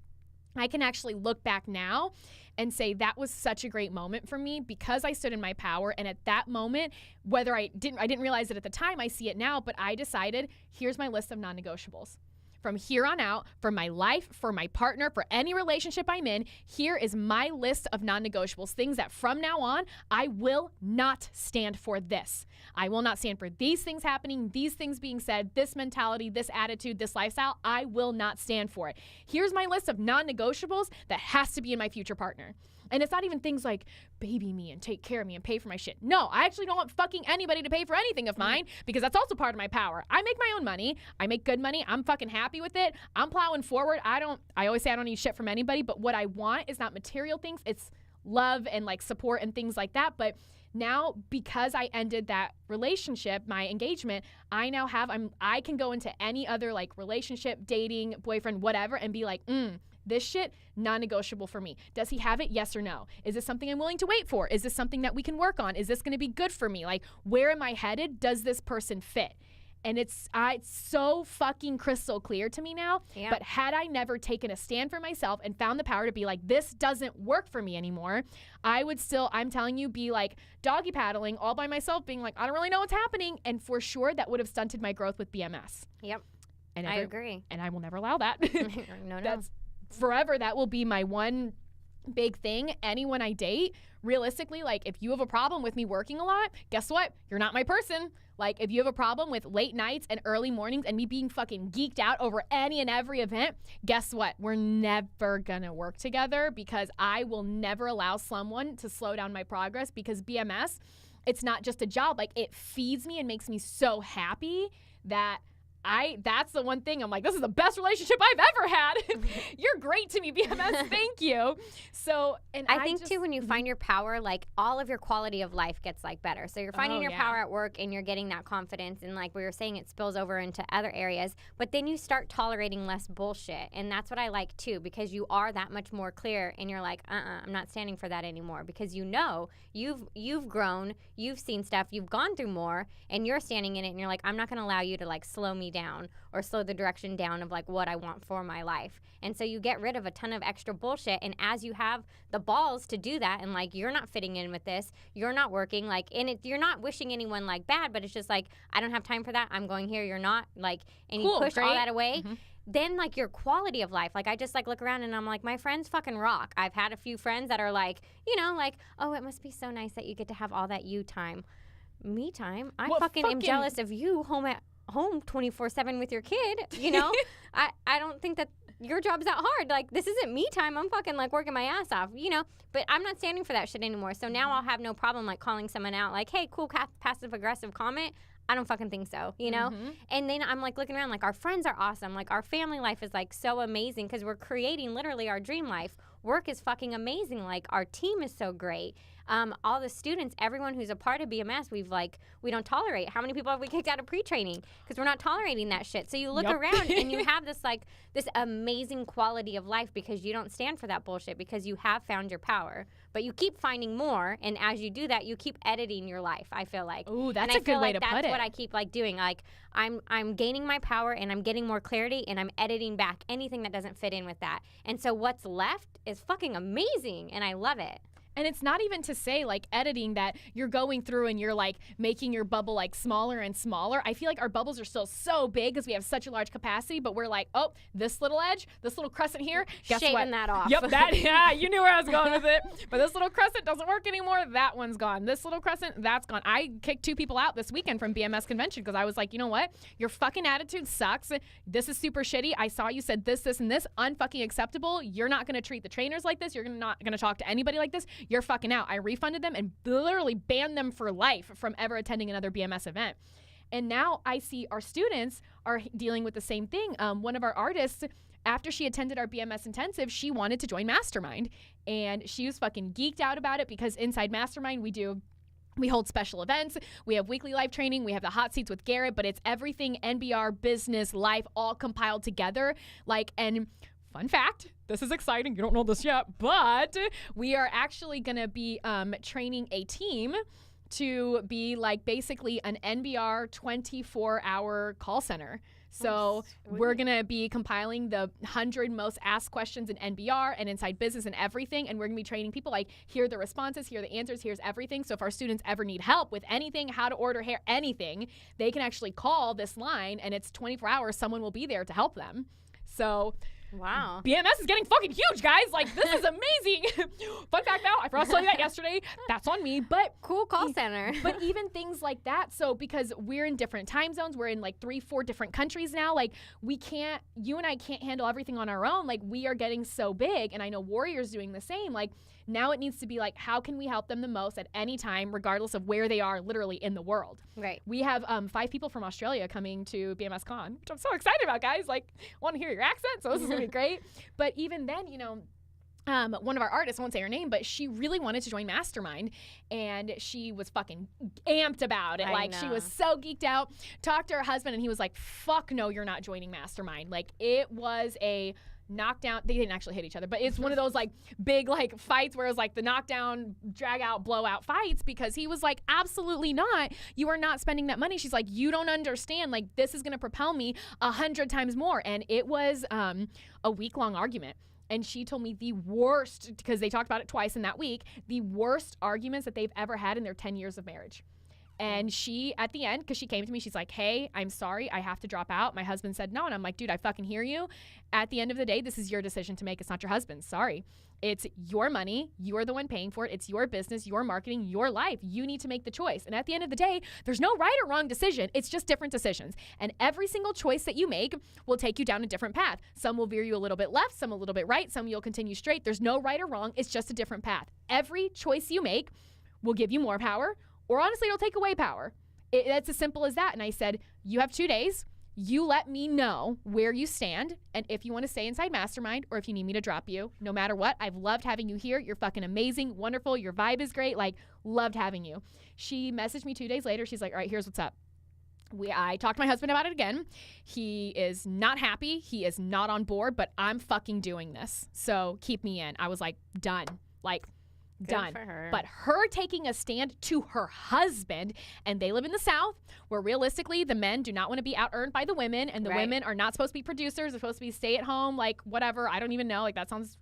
I can actually look back now and say that was such a great moment for me because I stood in my power. And at that moment, whether I didn't realize it at the time, I see it now, but I decided, here's my list of non-negotiables. From here on out, for my life, for my partner, for any relationship I'm in, here is my list of non-negotiables, things that from now on, I will not stand for this. I will not stand for these things happening, these things being said, this mentality, this attitude, this lifestyle. I will not stand for it. Here's my list of non-negotiables that has to be in my future partner. And it's not even things like baby me and take care of me and pay for my shit. No, I actually don't want fucking anybody to pay for anything of mine because that's also part of my power. I make my own money. I make good money. I'm fucking happy with it. I'm plowing forward. I always say I don't need shit from anybody, but what I want is not material things. It's love and like support and things like that. But now, because I ended that relationship, my engagement, I now have, I can go into any other like relationship, dating, boyfriend, whatever, and be like, this shit, non-negotiable for me. Does he have it? Yes or no? Is this something I'm willing to wait for? Is this something that we can work on? Is this going to be good for me? Like, where am I headed? Does this person fit? And it's so fucking crystal clear to me now. Yeah. But had I never taken a stand for myself and found the power to be like, this doesn't work for me anymore, I would still, I'm telling you, be like doggy paddling all by myself, being like, I don't really know what's happening. And for sure, that would have stunted my growth with BMS. Yep. And I agree. And I will never allow that. No. That's forever. That will be my one big thing. Anyone I date, realistically, like if you have a problem with me working a lot, guess what? You're not my person. Like, if you have a problem with late nights and early mornings and me being fucking geeked out over any and every event, guess what? We're never gonna work together, because I will never allow someone to slow down my progress, because BMS, it's not just a job. Like, it feeds me and makes me so happy that that's the one thing I'm like, this is the best relationship I've ever had. You're great to me, BMS. Thank you. So, and I think too, when you find your power, like, all of your quality of life gets like better. So you're finding your power at work, and you're getting that confidence, and like we were saying, it spills over into other areas, but then you start tolerating less bullshit. And that's what I like too, because you are that much more clear, and you're like, I'm not standing for that anymore, because you know, you've grown, you've seen stuff, you've gone through more, and you're standing in it, and you're like, I'm not going to allow you to like slow me down or slow the direction down of like what I want for my life. And so you get rid of a ton of extra bullshit, and as you have the balls to do that, and like, you're not fitting in with this, you're not working, like, and you're not wishing anyone like bad, but it's just like, I don't have time for that, I'm going here, you're not, like, and you push all that away. Then like your quality of life, like I just like look around and I'm like, my friends fucking rock. I've had a few friends that are like, you know, like, oh, it must be so nice that you get to have all that you time. Me time? I fucking am jealous of you home 24/7 with your kid, you know? I don't think that your job's that hard. Like, this isn't me time. I'm fucking like working my ass off, you know? But I'm not standing for that shit anymore. So now I'll have no problem like calling someone out like, hey, cool passive aggressive comment. I don't fucking think so, you know? And then I'm like looking around, like, our friends are awesome. Like, our family life is like so amazing, because we're creating literally our dream life. Work is fucking amazing. Like, our team is so great. All the students, everyone who's a part of BMS, we don't tolerate. How many people have we kicked out of pre-training? Because we're not tolerating that shit. So you look around and you have this amazing quality of life, because you don't stand for that bullshit, because you have found your power. But you keep finding more, and as you do that, you keep editing your life, I feel like. Ooh, that's a good way to put it. That's what I keep like doing. Like, I'm gaining my power, and I'm getting more clarity, and I'm editing back anything that doesn't fit in with that. And so what's left is fucking amazing, and I love it. And it's not even to say like editing that you're going through and you're like making your bubble like smaller and smaller. I feel like our bubbles are still so big because we have such a large capacity, but we're like, oh, this little edge, this little crescent here, guess shaving what? that off. Yep, yeah, you knew where I was going with it. But this little crescent doesn't work anymore. That one's gone. This little crescent, that's gone. I kicked 2 people out this weekend from BMS convention because I was like, you know what? Your fucking attitude sucks. This is super shitty. I saw you said this, and this. Unfucking acceptable. You're not going to treat the trainers like this. You're not going to talk to anybody like this. You're fucking out. I refunded them and literally banned them for life from ever attending another BMS event. And now I see our students are dealing with the same thing. One of our artists, after she attended our BMS intensive, she wanted to join Mastermind, and she was fucking geeked out about it, because inside Mastermind we hold special events, we have weekly live training, we have the hot seats with Garrett, but it's everything NBR, business, life, all compiled together. And fun fact, this is exciting, you don't know this yet, but we are actually going to be training a team to be like basically an NBR 24-hour call center. So we're going to be compiling the 100 most asked questions in NBR and inside business and everything. And we're going to be training people like, here are the responses, here are the answers, here's everything. So if our students ever need help with anything, how to order hair, anything, they can actually call this line, and it's 24 hours. Someone will be there to help them. So wow. BMS is getting fucking huge, guys. Like, this is amazing. Fun fact now, I forgot to tell you that yesterday. That's on me, but cool call center. But even things like that. So because we're in different time zones, we're in like 3-4 different countries now. Like, you and I can't handle everything on our own. Like, we are getting so big, and I know Warrior's doing the same. Like, now it needs to be like, how can we help them the most at any time, regardless of where they are literally in the world? Right. We have 5 people from Australia coming to BMS Con, which I'm so excited about, guys. Like, want to hear your accent, so this is going to be great. But even then, you know, one of our artists, I won't say her name, but she really wanted to join Mastermind, and she was fucking amped about it. She was so geeked out. Talked to her husband, and he was like, fuck no, you're not joining Mastermind. Like, it was a knockdown. They didn't actually hit each other, but it's one of those like big like fights where it's like the knockdown, drag out, blowout fights, because he was like, absolutely not. You are not spending that money. She's like, you don't understand. Like, this is going to propel me 100 times more. And it was a week-long argument. And she told me the worst, because they talked about it twice in that week, the worst arguments that they've ever had in their 10 years of marriage. And she, at the end, because she came to me, she's like, hey, I'm sorry, I have to drop out. My husband said no. And I'm like, dude, I fucking hear you. At the end of the day, this is your decision to make. It's not your husband's. Sorry. It's your money. You're the one paying for it. It's your business, your marketing, your life. You need to make the choice. And at the end of the day, there's no right or wrong decision. It's just different decisions. And every single choice that you make will take you down a different path. Some will veer you a little bit left, some a little bit right, some you'll continue straight. There's no right or wrong. It's just a different path. Every choice you make will give you more power, or honestly, it'll take away power. It's as simple as that. And I said, you have 2 days. You let me know where you stand and if you want to stay inside Mastermind or if you need me to drop you. No matter what, I've loved having you here. You're fucking amazing, wonderful. Your vibe is great. Like, loved having you. She messaged me 2 days later. She's like, all right, here's what's up. I talked to my husband about it again. He is not happy. He is not on board, but I'm fucking doing this. So keep me in. I was like, done. Like, Good done. for her. But her taking a stand to her husband, and they live in the South, where realistically the men do not want to be out-earned by the women, and the women are not supposed to be producers. They're supposed to be stay-at-home, like whatever. I don't even know. Like, that sounds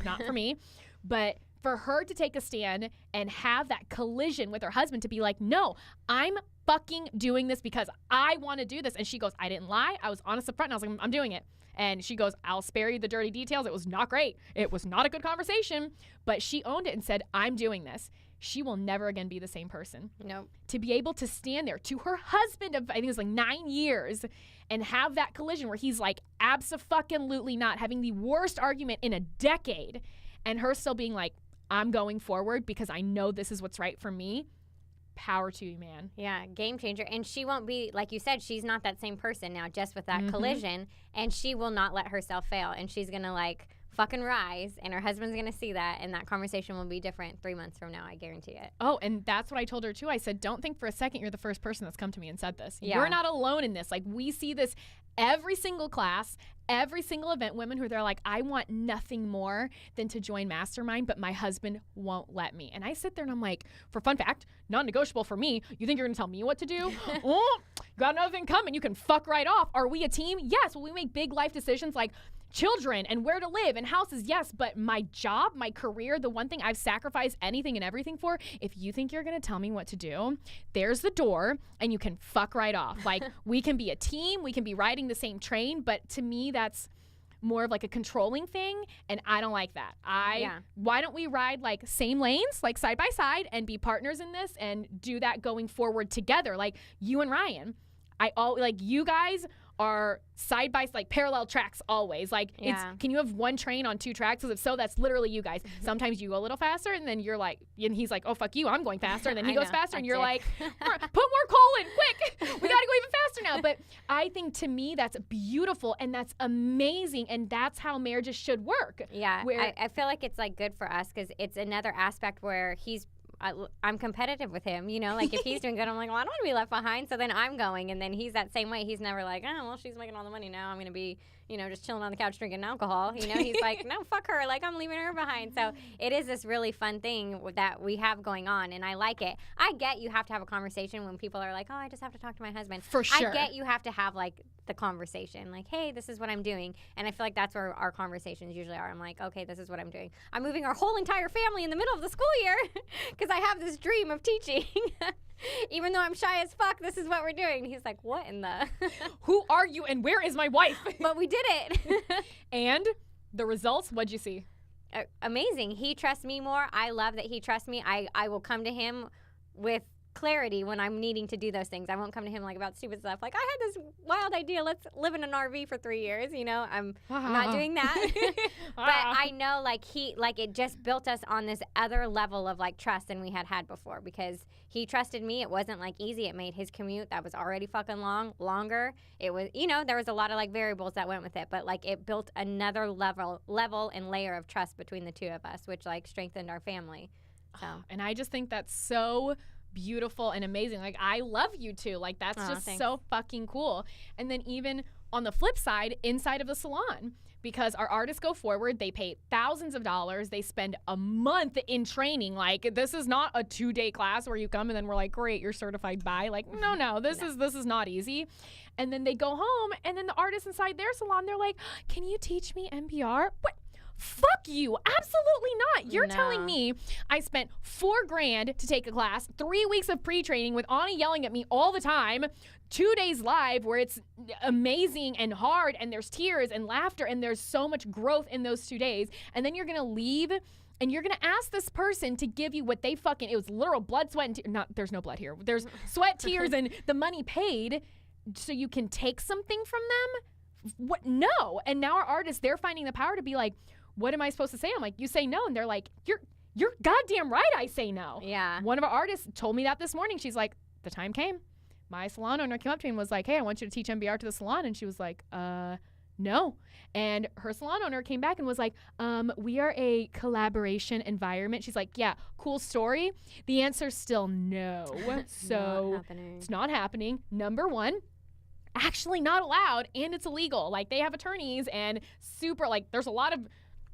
not for me. But for her to take a stand and have that collision with her husband to be like, no, I'm fucking doing this because I want to do this. And she goes, I didn't lie. I was honest up front. And I was like, I'm doing it. And she goes, I'll spare you the dirty details. It was not great. It was not a good conversation. But she owned it and said, I'm doing this. She will never again be the same person. Nope. To be able to stand there to her husband of, I think it was like 9 years, and have that collision where he's like, abso-fucking-lutely not, having the worst argument in a decade, and her still being like, I'm going forward because I know this is what's right for me. Power to you, man. Yeah, game changer. And she won't be, like you said, she's not that same person now just with that collision, and she will not let herself fail, and she's going to like fucking rise, and her husband's going to see that, and that conversation will be different 3 months from now. I guarantee it. Oh, and that's what I told her too. I said, don't think for a second you're the first person that's come to me and said this. Yeah. You're not alone in this. Like, we see this every single class, every single event, women who they're like, I want nothing more than to join Mastermind, but my husband won't let me. And I sit there and I'm like, for fun fact, non-negotiable for me, you think you're gonna tell me what to do? Oh, got another thing coming, you can fuck right off. Are we a team? Yes. Will we make big life decisions like children and where to live and houses? Yes. But my job, my career, the one thing I've sacrificed anything and everything for, if you think you're gonna tell me what to do, there's the door and you can fuck right off. Like, we can be a team, we can be riding the same train, but to me that's more of like a controlling thing, and I don't like that. Why don't we ride like same lanes, like side by side, and be partners in this and do that going forward together? Like you and Ryan, you guys are side by like parallel tracks always. Like, can you have one train on 2 tracks? Because if so, that's literally you guys. Sometimes you go a little faster, and then you're like, and he's like, oh fuck you, I'm going faster, and then he goes faster, and you're like, put more coal in, quick, we gotta go even faster now. But I think to me that's beautiful and that's amazing, and that's how marriages should work. Yeah, I feel like it's like good for us because it's another aspect where I'm competitive with him, you know, like if he's doing good, I'm like, well, I don't want to be left behind. So then I'm going, and then he's that same way. He's never like, oh, well, she's making all the money now, I'm going to be, you know, just chilling on the couch drinking alcohol. You know, he's like, no, fuck her. Like, I'm leaving her behind. So it is this really fun thing that we have going on, and I like it. I get you have to have a conversation when people are like, oh, I just have to talk to my husband. For sure. I get you have to have like the conversation, like, hey, this is what I'm doing. And I feel like that's where our conversations usually are. I'm like, okay, this is what I'm doing. I'm moving our whole entire family in the middle of the school year because I have this dream of teaching. Even though I'm shy as fuck, this is what we're doing. And he's like, what in the? Who are you and where is my wife? But we did it. And the results, what'd you see? Amazing. He trusts me more. I love that he trusts me. I will come to him with clarity when I'm needing to do those things. I won't come to him like about stupid stuff. Like, I had this wild idea. Let's live in an RV for 3 years. You know, I'm not doing that. But I know it just built us on this other level of like trust than we had before, because he trusted me. It wasn't like easy. It made his commute that was already fucking longer. It was, you know, there was a lot of like variables that went with it, but like it built another level and layer of trust between the two of us, which like strengthened our family. So, and I just think that's so beautiful and amazing. Like, I love you too. Like, that's just thanks. so fucking cool. And then even on the flip side, inside of the salon, because our artists go forward, they pay thousands of dollars, they spend a month in training. Like, this is not a 2-day class where you come and then we're like, great, you're certified by. Like, no, this is not easy. And then they go home, and then the artists inside their salon, they're like, can you teach me NPR? What? Fuck you. Absolutely not. You're telling me I spent $4,000 to take a class, 3 weeks of pre-training with Ani yelling at me all the time, 2 days live where it's amazing and hard and there's tears and laughter and there's so much growth in those 2 days. And then you're going to leave and you're going to ask this person to give you what they it was literal blood, sweat, and there's no blood here. There's sweat, tears, and the money paid so you can take something from them? What? No. And now our artists, they're finding the power to be like, what am I supposed to say? I'm like, you say no. And they're like, you're goddamn right I say no. Yeah. One of our artists told me that this morning. She's like, the time came. My salon owner came up to me and was like, hey, I want you to teach MBR to the salon. And she was like, no. And her salon owner came back and was like, we are a collaboration environment. She's like, yeah, cool story. The answer's still no. So it's not happening. Number one, actually not allowed, and it's illegal. Like, they have attorneys and super, like, there's a lot of,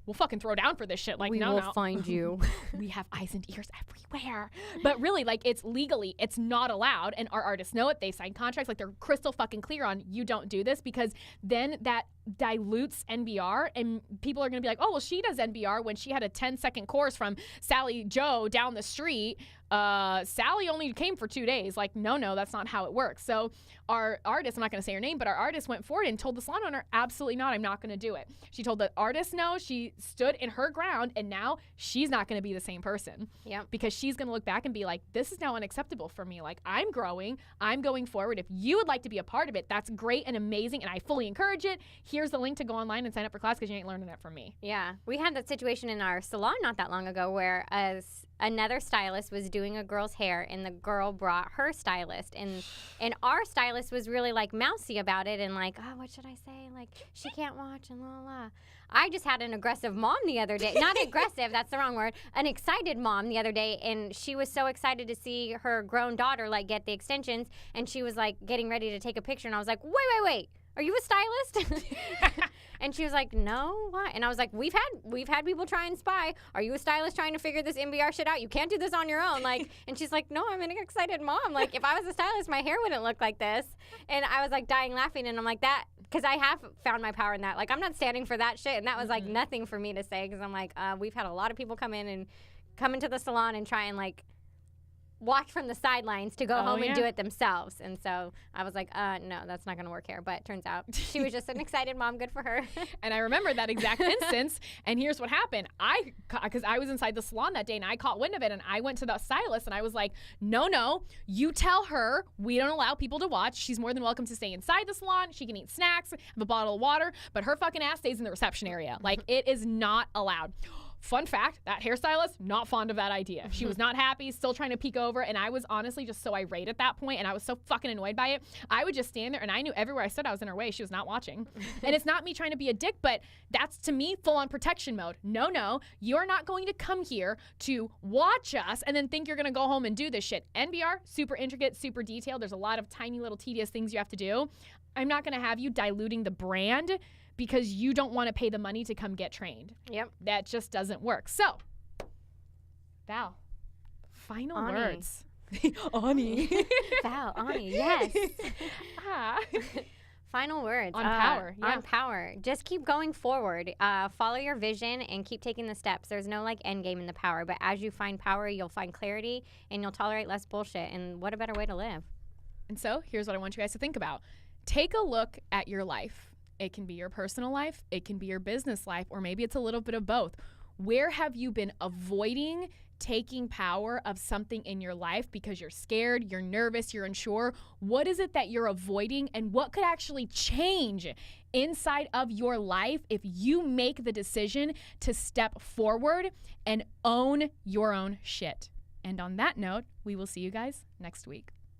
we'll fucking throw down for this shit. Like, we will find you. We have eyes and ears everywhere. But really, like, it's legally, it's not allowed, and our artists know it. They sign contracts, like, they're crystal fucking clear on, you don't do this, because then that dilutes NBR, and people are going to be like, oh, well, she does NBR when she had a 10-second course from Sally Joe down the street. Sally only came for 2 days. Like, no, that's not how it works. So our artist, I'm not going to say her name, but our artist went forward and told the salon owner, absolutely not, I'm not going to do it. She told the artist no, she stood in her ground, and now she's not going to be the same person. Yep. Because she's going to look back and be like, this is now unacceptable for me. Like, I'm growing, I'm going forward. If you would like to be a part of it, that's great and amazing, and I fully encourage it. Here's the link to go online and sign up for class, because you ain't learning it from me. Yeah. We had that situation in our salon not that long ago where another stylist was doing a girl's hair, and the girl brought her stylist, and our stylist was really like mousy about it and like, oh, what should I say? Like, she can't watch and la la. I just had an aggressive mom the other day. Not aggressive, that's the wrong word. An excited mom the other day, and she was so excited to see her grown daughter like get the extensions, and she was like getting ready to take a picture, and I was like, wait. Are you a stylist? And she was like, no, why? And I was like, we've had people try and spy. Are you a stylist trying to figure this MBR shit out? You can't do this on your own. Like, and she's like, no, I'm an excited mom. Like, if I was a stylist, my hair wouldn't look like this. And I was like dying laughing, and I'm like, that, because I have found my power in that. Like, I'm not standing for that shit. And that was like nothing for me to say, because I'm like, we've had a lot of people come into the salon and try and like watch from the sidelines to go home and do it themselves. And so I was like, no, that's not going to work here. But it turns out she was just an excited mom. Good for her. And I remember that exact instance. And here's what happened. Because I was inside the salon that day, and I caught wind of it, and I went to the stylist, and I was like, no, you tell her we don't allow people to watch. She's more than welcome to stay inside the salon. She can eat snacks, have a bottle of water, but her fucking ass stays in the reception area. Like, it is not allowed. Fun fact, that hairstylist, not fond of that idea. She was not happy, still trying to peek over, and I was honestly just so irate at that point, and I was so fucking annoyed by it. I would just stand there, and I knew everywhere I stood I was in her way. She was not watching. And it's not me trying to be a dick, but that's, to me, full-on protection mode. No, you're not going to come here to watch us and then think you're going to go home and do this shit. NBR, super intricate, super detailed. There's a lot of tiny little tedious things you have to do. I'm not going to have you diluting the brand because you don't want to pay the money to come get trained. Yep. That just doesn't work. So, Val, final words. Ani. Val, Ani, yes. Final words. On power. Yeah. On power. Just keep going forward. Follow your vision and keep taking the steps. There's no like end game in the power, but as you find power, you'll find clarity and you'll tolerate less bullshit. And what a better way to live. And so, here's what I want you guys to think about. Take a look at your life. It can be your personal life, it can be your business life, or maybe it's a little bit of both. Where have you been avoiding taking power of something in your life because you're scared, you're nervous, you're unsure? What is it that you're avoiding, and what could actually change inside of your life if you make the decision to step forward and own your own shit? And on that note, we will see you guys next week.